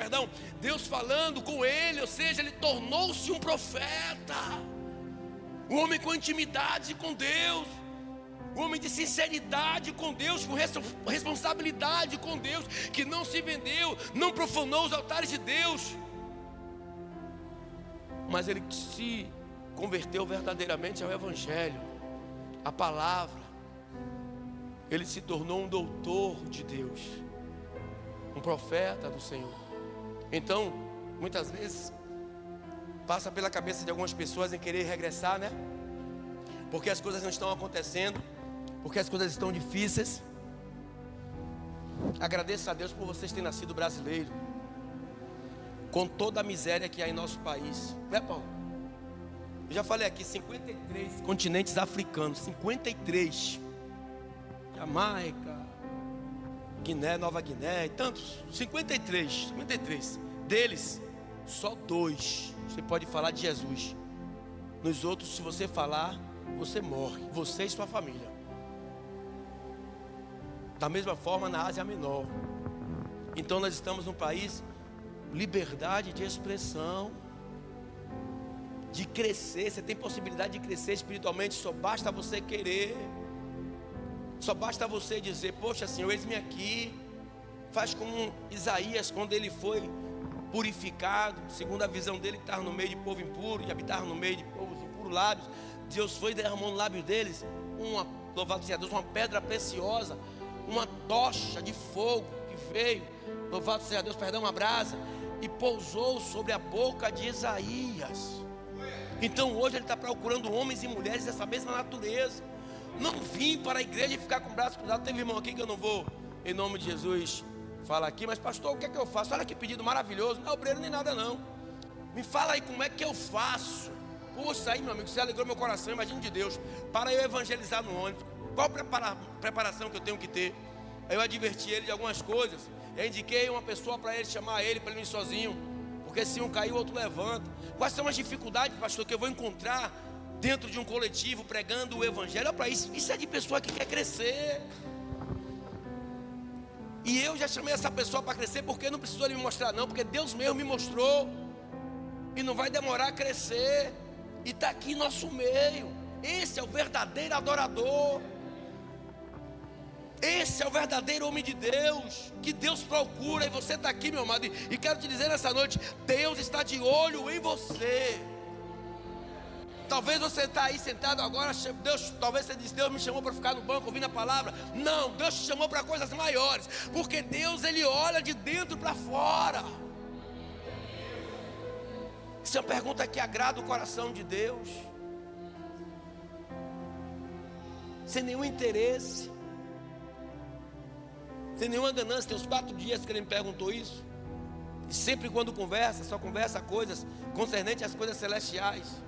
Deus falando com ele, ou seja, ele tornou-se um profeta, um homem com intimidade com Deus, um homem de sinceridade com Deus, com responsabilidade com Deus, que não se vendeu, não profanou os altares de Deus, mas ele se converteu verdadeiramente ao Evangelho, à palavra. Ele se tornou um doutor de Deus, um profeta do Senhor. Então, muitas vezes passa pela cabeça de algumas pessoas em querer regressar, né? Porque as coisas não estão acontecendo, porque as coisas estão difíceis. Agradeço a Deus por vocês terem nascido brasileiro, com toda a miséria que há em nosso país, né, Paulo? Eu já falei aqui, 53 continentes africanos, 53, Jamaica, Guiné, Nova Guiné e tantos, 53 deles só 2 você pode falar de Jesus. Nos outros, se você falar, você morre, você e sua família. Da mesma forma na Ásia Menor. Então nós estamos num país, liberdade de expressão, de crescer. Você tem possibilidade de crescer espiritualmente, só basta você querer. Só basta você dizer: poxa Senhor, eis-me aqui. Faz como Isaías, quando ele foi purificado, segundo a visão dele, que estava no meio de povo impuro, e habitava no meio de povos impuros lábios. Deus foi e derramou no lábio deles louvado seja Deus, uma pedra preciosa, uma tocha de fogo que veio, louvado seja Deus, uma brasa, e pousou sobre a boca de Isaías. Então hoje ele está procurando homens e mulheres dessa mesma natureza. Não vim para a igreja e ficar com o braço cruzado. Teve irmão aqui que eu não vou, em nome de Jesus, falar aqui, mas pastor, o que é que eu faço? Olha que pedido maravilhoso. Não é obreiro nem nada não. Me fala aí como é que eu faço. Puxa aí, meu amigo, você alegrou meu coração, imagino de Deus, para eu evangelizar no ônibus. Qual preparação que eu tenho que ter? Aí eu adverti ele de algumas coisas. Eu indiquei uma pessoa para ele, chamar ele, para ele não ir sozinho, porque se um cair o outro levanta. Quais são as dificuldades, pastor, que eu vou encontrar dentro de um coletivo pregando o evangelho? Olha para isso, isso é de pessoa que quer crescer. E eu já chamei essa pessoa para crescer, porque não precisou ele me mostrar não, porque Deus mesmo me mostrou. E não vai demorar a crescer. E está aqui em nosso meio. Esse é o verdadeiro adorador. Esse é o verdadeiro homem de Deus, que Deus procura. E você está aqui, meu amado, e quero te dizer nessa noite: Deus está de olho em você. Talvez você está aí sentado agora, talvez você disse: Deus me chamou para ficar no banco ouvindo a palavra. Não, Deus te chamou para coisas maiores, porque Deus, Ele olha de dentro para fora. Isso é uma pergunta que agrada o coração de Deus, sem nenhum interesse, sem nenhuma ganância. Tem uns 4 dias que ele me perguntou isso. E sempre quando conversa, só conversa coisas concernentes às coisas celestiais.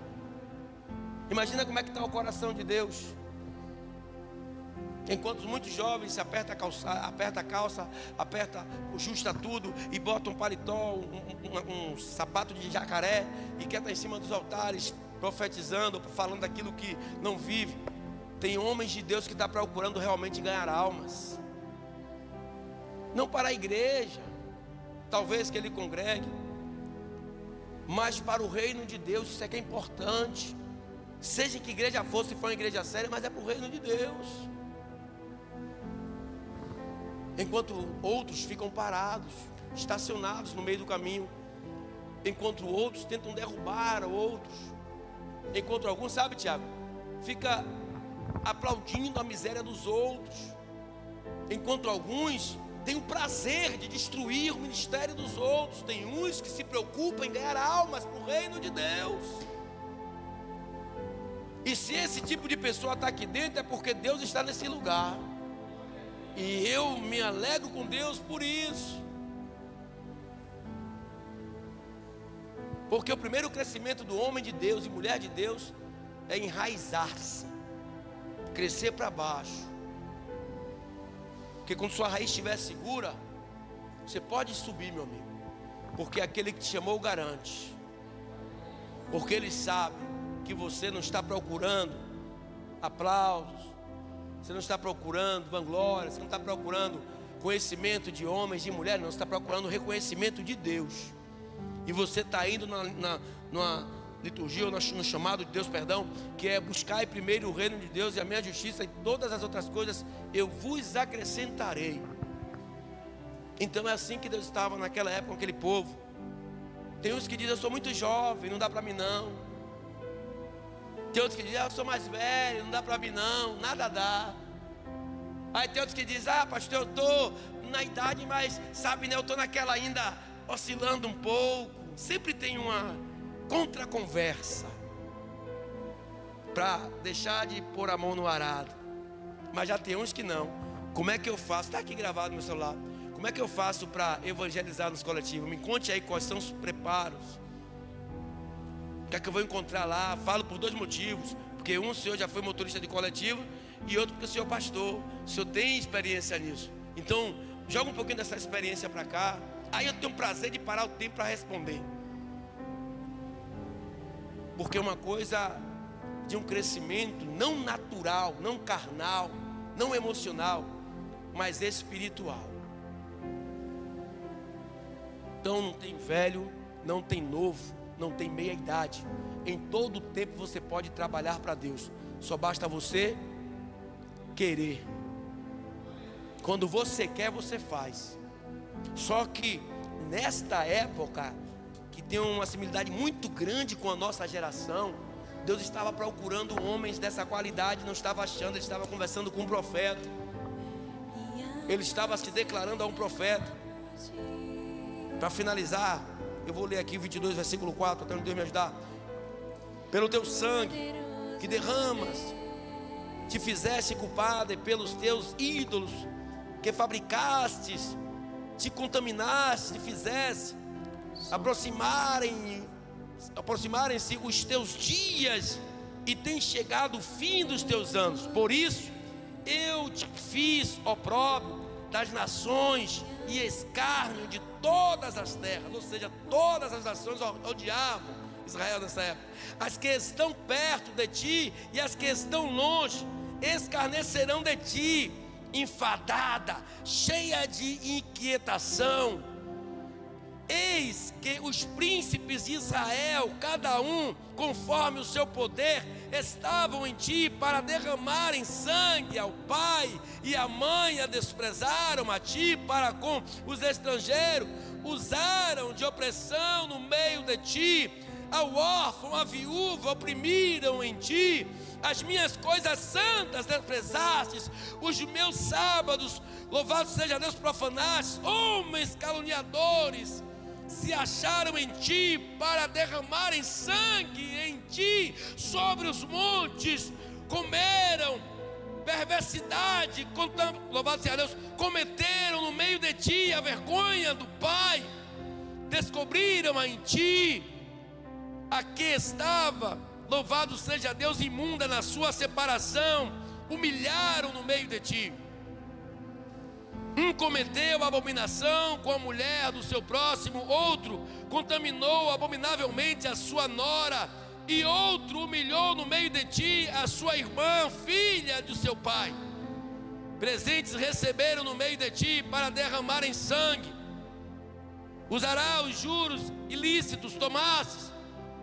Imagina como é que está o coração de Deus. Enquanto muitos jovens se aperta a calça, ajusta tudo e bota um paletó, um sapato de jacaré, e quer estar em cima dos altares profetizando, falando daquilo que não vive. Tem homens de Deus que estão procurando realmente ganhar almas, não para a igreja, talvez que ele congregue, mas para o reino de Deus. Isso é que é importante. Seja em que igreja for, se for uma igreja séria, mas é para o reino de Deus. Enquanto outros ficam parados, estacionados no meio do caminho, enquanto outros tentam derrubar outros, enquanto alguns, sabe, Tiago, fica aplaudindo a miséria dos outros, enquanto alguns têm o prazer de destruir o ministério dos outros. Tem uns que se preocupam em ganhar almas para o reino de Deus. E se esse tipo de pessoa está aqui dentro, é porque Deus está nesse lugar. E eu me alegro com Deus por isso. Porque o primeiro crescimento do homem de Deus e mulher de Deus é enraizar-se, crescer para baixo. Porque quando sua raiz estiver segura, você pode subir, meu amigo, porque aquele que te chamou garante. Porque ele sabe que você não está procurando aplausos, você não está procurando vanglória, você não está procurando conhecimento de homens e mulheres, não, você está procurando reconhecimento de Deus. E você está indo numa liturgia, ou no chamado de Deus, perdão, que é: buscai primeiro o reino de Deus e a minha justiça, e todas as outras coisas eu vos acrescentarei. Então é assim que Deus estava naquela época com aquele povo. Tem uns que dizem: eu sou muito jovem, não dá para mim não. Tem outros que dizem: eu sou mais velho, não dá para mim não, nada dá. Aí tem outros que dizem: pastor, eu estou na idade, mas sabe, né, eu estou naquela ainda oscilando um pouco. Sempre tem uma contra-conversa para deixar de pôr a mão no arado. Mas já tem uns que não. Como é que eu faço? Está aqui gravado no meu celular. Como é que eu faço para evangelizar nos coletivos? Me conte aí quais são os preparos. O que é que eu vou encontrar lá? Falo por 2 motivos. Porque um, o senhor já foi motorista de coletivo, e outro porque o senhor é pastor. O senhor tem experiência nisso. Então, joga um pouquinho dessa experiência para cá. Aí eu tenho o prazer de parar o tempo para responder. Porque uma coisa de um crescimento não natural, não carnal, não emocional, mas espiritual. Então não tem velho, não tem novo, não tem meia idade. Em todo tempo você pode trabalhar para Deus. Só basta você querer. Quando você quer, você faz. Só que nesta época, que tem uma similaridade muito grande com a nossa geração, Deus estava procurando homens dessa qualidade, não estava achando. Ele estava conversando com um profeta. Ele estava se declarando a um profeta. Para finalizar, eu vou ler aqui o 22, versículo 4, até onde Deus me ajudar. Pelo teu sangue que derramas, te fizeste culpada, e pelos teus ídolos que fabricastes, te contaminaste, te fizeste aproximarem-se os teus dias, e tem chegado o fim dos teus anos. Por isso eu te fiz opróbrio das nações e escárnio de todas as terras. Ou seja, todas as nações odiavam Israel nessa época. As que estão perto de ti e as que estão longe escarnecerão de ti, enfadada, cheia de inquietação. Eis que os príncipes de Israel, cada um conforme o seu poder, estavam em ti para derramarem sangue ao pai e à mãe, a desprezaram a ti para com os estrangeiros, usaram de opressão no meio de ti, ao órfão, a viúva oprimiram em ti, as minhas coisas santas desprezastes, os meus sábados, louvado seja Deus, profanaste. Homens caluniadores se acharam em ti para derramarem sangue em ti sobre os montes, comeram perversidade, louvado seja Deus, cometeram no meio de ti a vergonha do Pai, descobriram em ti a que estava, louvado seja Deus, imunda na sua separação, humilharam no meio de ti. Um cometeu abominação com a mulher do seu próximo, outro contaminou abominavelmente a sua nora, e outro humilhou no meio de ti a sua irmã, filha de seu pai. Presentes receberam no meio de ti para derramarem sangue. Usará os juros ilícitos, tomastes,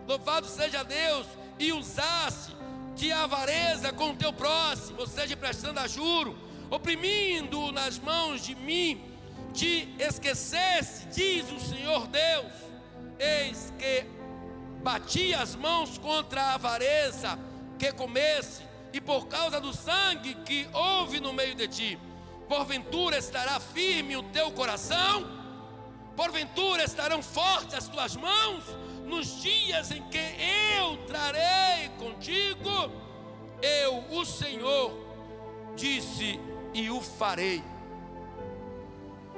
louvado seja Deus, e usaste de avareza com o teu próximo, ou seja, prestando a juro, oprimindo nas mãos de mim, te esquecesse, diz o Senhor Deus. Eis que bati as mãos contra a avareza que comesse, e por causa do sangue que houve no meio de ti, porventura estará firme o teu coração? Porventura estarão fortes as tuas mãos nos dias em que eu trarei contigo? Eu, o Senhor, disse, e o farei,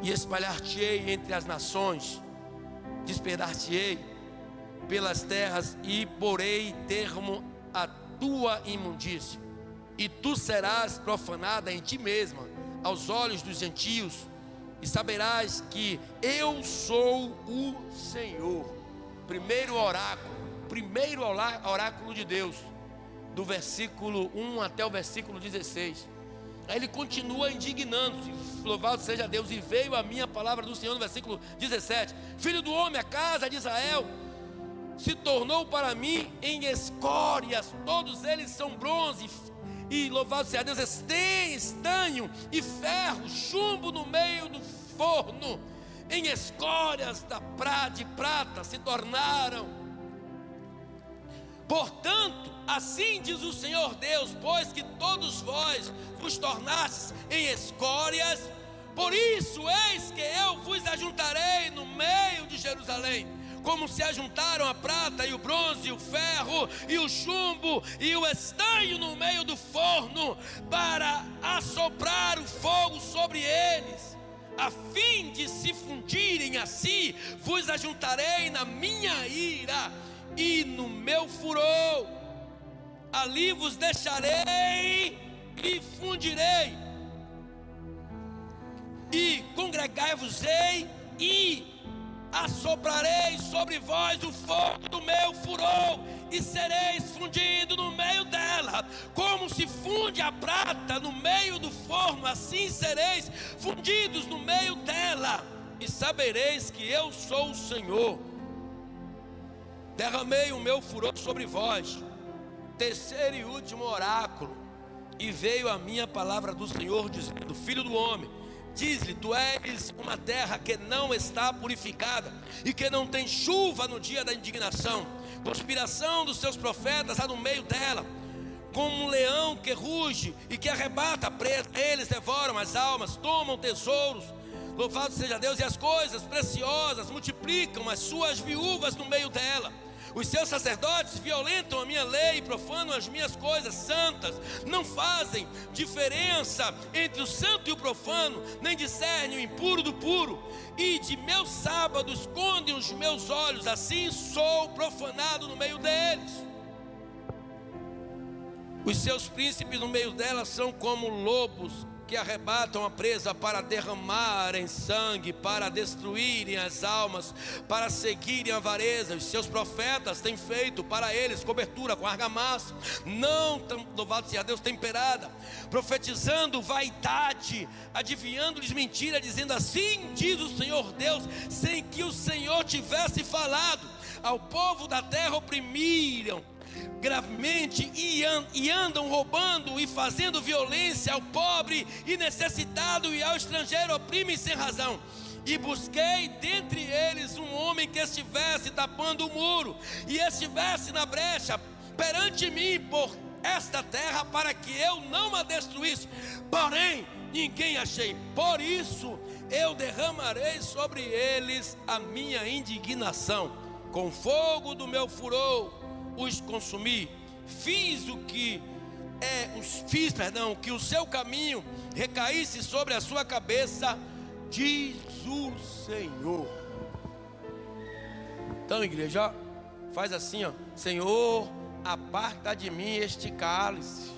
e espalhar-te-ei entre as nações, despedar-te-ei pelas terras, e porei termo à tua imundícia, e tu serás profanada em ti mesma aos olhos dos gentios, e saberás que eu sou o Senhor. Primeiro oráculo de Deus, do versículo 1 até o versículo 16. Aí ele continua indignando-se, louvado seja Deus, e veio a minha palavra do Senhor no versículo 17: Filho do homem, a casa de Israel se tornou para mim em escórias, todos eles são bronze, e louvado seja Deus, estanho e ferro, chumbo no meio do forno, em escórias de prata se tornaram. Portanto, assim diz o Senhor Deus: pois que todos vós vos tornastes em escórias, por isso eis que eu vos ajuntarei no meio de Jerusalém, como se ajuntaram a prata e o bronze, e o ferro e o chumbo e o estanho no meio do forno, para assoprar o fogo sobre eles, a fim de se fundirem a si, vos ajuntarei na minha ira e no meu furor, ali vos deixarei e fundirei, e congregai-vos-ei, e assoprarei sobre vós o fogo do meu furor, e sereis fundido no meio dela, como se funde a prata no meio do forno, assim sereis fundidos no meio dela, e sabereis que eu sou o Senhor. Derramei o meu furor sobre vós. Terceiro e último oráculo. E veio a minha palavra do Senhor, dizendo: filho do homem, diz-lhe: tu és uma terra que não está purificada, e que não tem chuva no dia da indignação. Conspiração dos seus profetas há no meio dela, como um leão que ruge e que arrebata a presa. Eles devoram as almas, tomam tesouros. Louvado seja Deus. E as coisas preciosas multiplicam as suas viúvas no meio dela. Os seus sacerdotes violentam a minha lei e profanam as minhas coisas santas. Não fazem diferença entre o santo e o profano, nem discernem o impuro do puro. E de meus sábados escondem os meus olhos, assim sou profanado no meio deles. Os seus príncipes no meio dela são como lobos que arrebatam a presa para derramarem sangue, para destruírem as almas, para seguirem a avareza. Os seus profetas têm feito para eles cobertura com argamassa, não, louvado seja Deus, temperada, profetizando vaidade, adivinhando-lhes mentira, dizendo: assim diz o Senhor Deus, sem que o Senhor tivesse falado. Ao povo da terra oprimiram gravemente e andam roubando e fazendo violência ao pobre e necessitado, e ao estrangeiro oprimem sem razão. E busquei dentre eles um homem que estivesse tapando o muro e estivesse na brecha perante mim por esta terra, para que eu não a destruísse, porém ninguém achei. Por isso eu derramarei sobre eles a minha indignação, com fogo do meu furor os consumi. Fiz que o seu caminho recaísse sobre a sua cabeça, diz o Senhor. Então, igreja, faz assim, ó: Senhor, aparta de mim este cálice,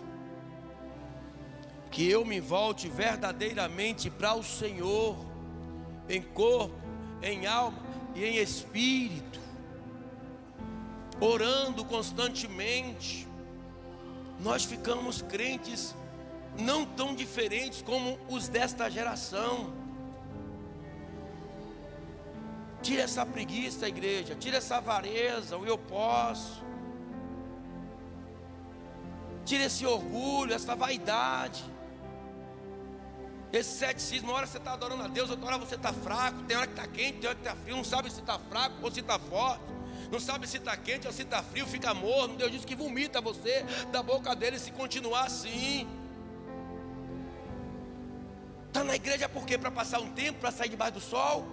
que eu me volte verdadeiramente para o Senhor, em corpo, em alma e em espírito, orando constantemente. Nós ficamos crentes não tão diferentes como os desta geração. Tira essa preguiça, igreja, tira essa avareza, o eu posso, tira esse orgulho, essa vaidade, esse ceticismo. Uma hora você está adorando a Deus, outra hora você está fraco, tem hora que está quente, tem hora que está frio, não sabe se está fraco ou se está forte, não sabe se está quente ou se está frio, fica morno. Deus disse que vomita você da boca dele se continuar assim. Está na igreja por quê? Para passar um tempo, para sair debaixo do sol?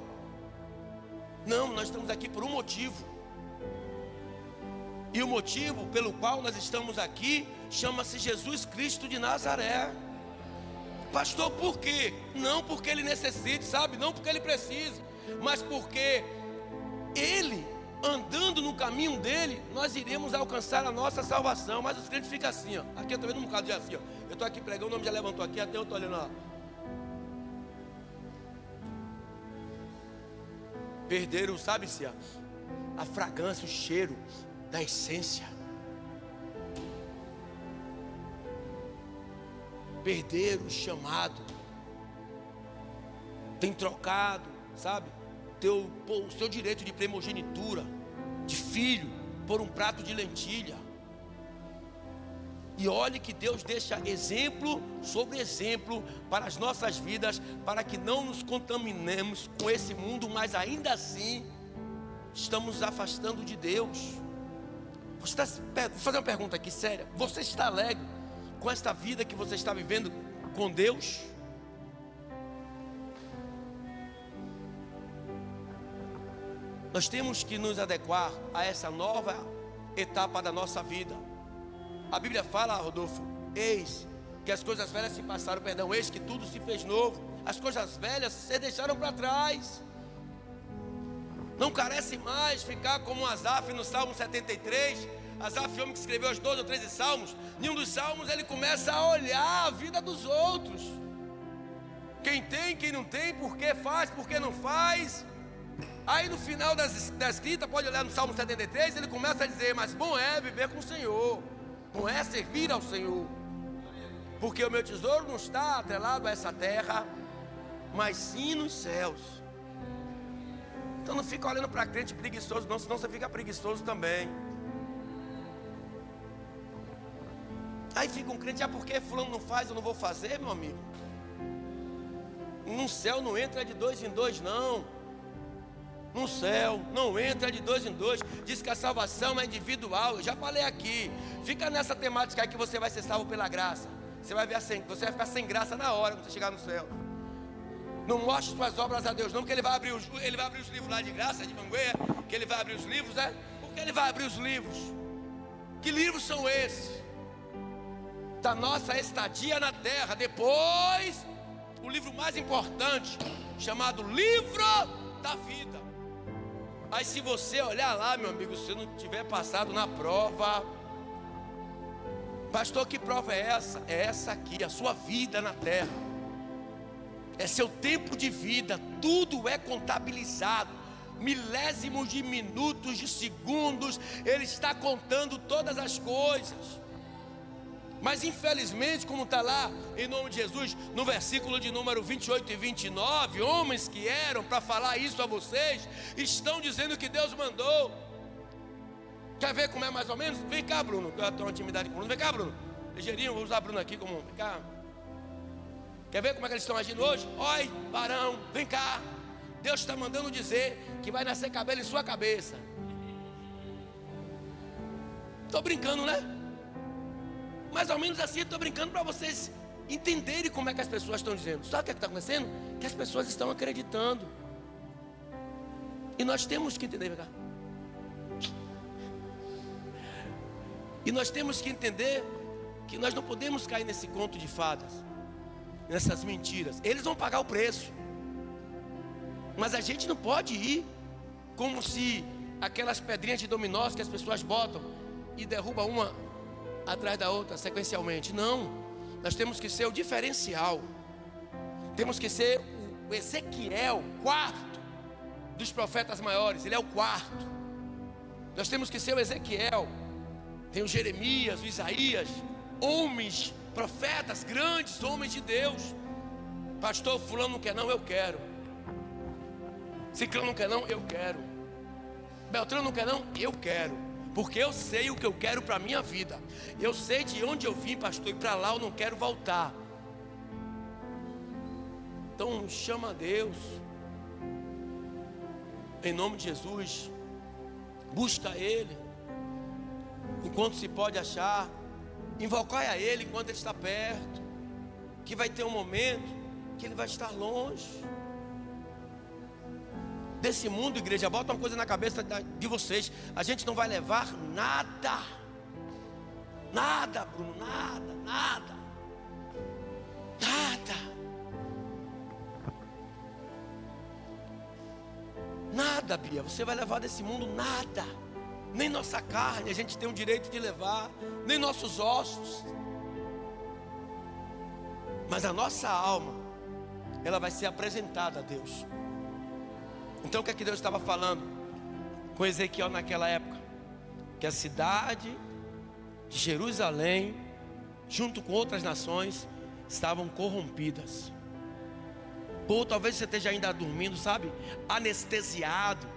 Não, nós estamos aqui por um motivo. E o motivo pelo qual nós estamos aqui chama-se Jesus Cristo de Nazaré. Pastor, por quê? Não porque ele necessite, sabe? Não porque ele precise, mas porque ele, andando no caminho dele, nós iremos alcançar a nossa salvação. Mas os crentes ficam assim, ó. Aqui eu estou vendo um bocado de assim, ó. Eu estou aqui pregando, o nome já levantou aqui, até eu estou olhando lá. Perderam, sabe-se, a fragrância, o cheiro da essência. Perderam o chamado. Tem trocado, sabe, o seu direito de primogenitura, de filho, por um prato de lentilha. E olhe que Deus deixa exemplo sobre exemplo para as nossas vidas, para que não nos contaminemos com esse mundo, mas ainda assim estamos nos afastando de Deus. Vou fazer uma pergunta aqui séria: você está alegre com esta vida que você está vivendo com Deus? Nós temos que nos adequar a essa nova etapa da nossa vida. A Bíblia fala, Rodolfo, eis que as coisas velhas se passaram, eis que tudo se fez novo. As coisas velhas se deixaram para trás. Não carece mais ficar como Asaf no Salmo 73. Asaf, homem que escreveu os 12 ou 13 salmos, em um dos salmos ele começa a olhar a vida dos outros. Quem tem, quem não tem, por que faz, por que não faz. Aí no final da escrita, pode olhar no Salmo 73, ele começa a dizer: mas bom é viver com o Senhor, bom é servir ao Senhor, porque o meu tesouro não está atrelado a essa terra, mas sim nos céus. Então não fica olhando para crente preguiçoso não, senão você fica preguiçoso também. Aí fica um crente: porque fulano não faz, eu não vou fazer, meu amigo. No céu não entra de 2 em 2 não. No céu não entra de 2 em 2. Diz que a salvação é individual. Eu já falei aqui. Fica nessa temática aí que você vai ser salvo pela graça. Você vai ficar sem graça na hora quando você chegar no céu. Não mostre suas obras a Deus não, porque Ele vai abrir os livros lá de graça, de Mangueira. Que Ele vai abrir os livros, Porque Ele vai abrir os livros. Que livros são esses? Da nossa estadia na terra. Depois, o livro mais importante, chamado Livro da Vida. Aí se você olhar lá, meu amigo, se você não tiver passado na prova, pastor, que prova é essa? É essa aqui, a sua vida na terra. É seu tempo de vida, tudo é contabilizado. Milésimos de minutos, de segundos, Ele está contando todas as coisas. Mas infelizmente, como está lá, em nome de Jesus, no versículo de número 28 e 29, homens que eram para falar isso a vocês, estão dizendo que Deus mandou. Quer ver como é mais ou menos? Vem cá, Bruno, eu tenho uma intimidade com o Bruno. Vem cá, Bruno, ligeirinho, vou usar Bruno aqui como, vem cá. Quer ver como é que eles estão agindo hoje? Oi, varão, vem cá. Deus está mandando dizer que vai nascer cabelo em sua cabeça. Estou brincando, né? Mais ou menos assim, estou brincando para vocês entenderem como é que as pessoas estão dizendo. Sabe o que está acontecendo? Que as pessoas estão acreditando. E nós temos que entender, vem cá. E nós temos que entender que nós não podemos cair nesse conto de fadas, nessas mentiras. Eles vão pagar o preço. Mas a gente não pode ir como se aquelas pedrinhas de dominós que as pessoas botam e derrubam uma atrás da outra sequencialmente. Não, nós temos que ser o diferencial. Temos que ser o Ezequiel, quarto dos profetas maiores. Ele é o quarto. Nós temos que ser o Ezequiel. Tem o Jeremias, o Isaías, homens, profetas grandes, homens de Deus. Pastor, fulano não quer não, eu quero. Ciclano não quer não, eu quero. Beltrano não quer não, eu quero. Porque eu sei o que eu quero para a minha vida. Eu sei de onde eu vim, pastor, e para lá eu não quero voltar. Então chama a Deus, em nome de Jesus. Busca Ele enquanto se pode achar. Invocai a Ele enquanto Ele está perto. Que vai ter um momento que Ele vai estar longe desse mundo, igreja. Bota uma coisa na cabeça de vocês: a gente não vai levar nada. Nada, Bruno, nada, nada. Nada. Nada, Bia, você vai levar desse mundo nada. Nem nossa carne a gente tem o direito de levar, nem nossos ossos. Mas a nossa alma, ela vai ser apresentada a Deus. Então o que é que Deus estava falando com Ezequiel naquela época? Que a cidade de Jerusalém, junto com outras nações, estavam corrompidas. Ou talvez você esteja ainda dormindo, sabe? Anestesiado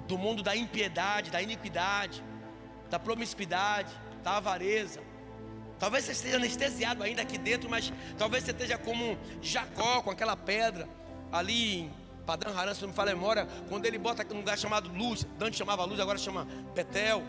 do mundo da impiedade, da iniquidade, da promiscuidade, da avareza. Talvez você esteja anestesiado ainda aqui dentro, mas talvez você esteja como Jacó com aquela pedra ali em Padã Aram, se não me falha a memória, quando ele bota num lugar chamado Luz. Antes chamava Luz, agora chama Betel.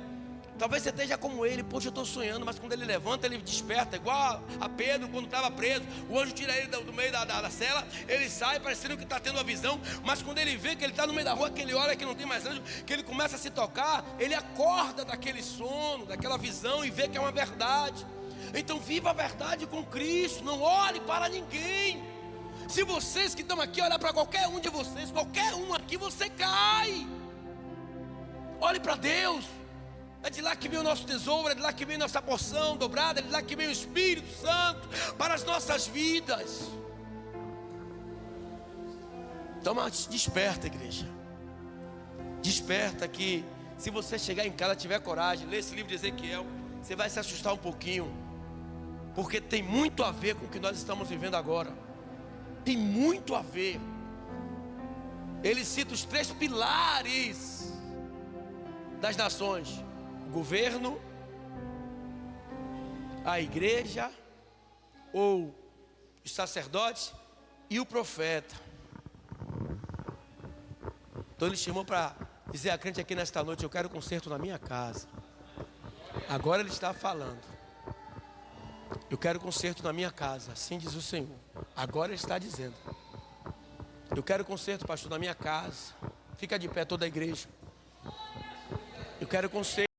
Talvez você esteja como ele: poxa, eu estou sonhando. Mas quando ele levanta, ele desperta, igual a Pedro quando estava preso. O anjo tira ele do meio da cela, ele sai parecendo que está tendo uma visão. Mas quando ele vê que ele está no meio da rua, que ele olha que não tem mais anjo, que ele começa a se tocar, ele acorda daquele sono, daquela visão, e vê que é uma verdade. Então viva a verdade com Cristo, não olhe para ninguém. Se vocês que estão aqui olhar para qualquer um de vocês, qualquer um aqui, você cai. Olhe para Deus. É de lá que vem o nosso tesouro, é de lá que vem nossa porção dobrada, é de lá que vem o Espírito Santo para as nossas vidas. Então desperta, igreja. Desperta que se você chegar em casa, tiver coragem, ler esse livro de Ezequiel, você vai se assustar um pouquinho, porque tem muito a ver com o que nós estamos vivendo agora. Tem muito a ver. Ele cita os 3 pilares das nações: o governo, a igreja, ou os sacerdotes e o profeta. Então ele chamou para dizer a crente aqui nesta noite: eu quero conserto na minha casa. Agora ele está falando: eu quero conserto na minha casa, assim diz o Senhor. Agora ele está dizendo: eu quero conserto, pastor, na minha casa. Fica de pé toda a igreja. Eu quero conserto.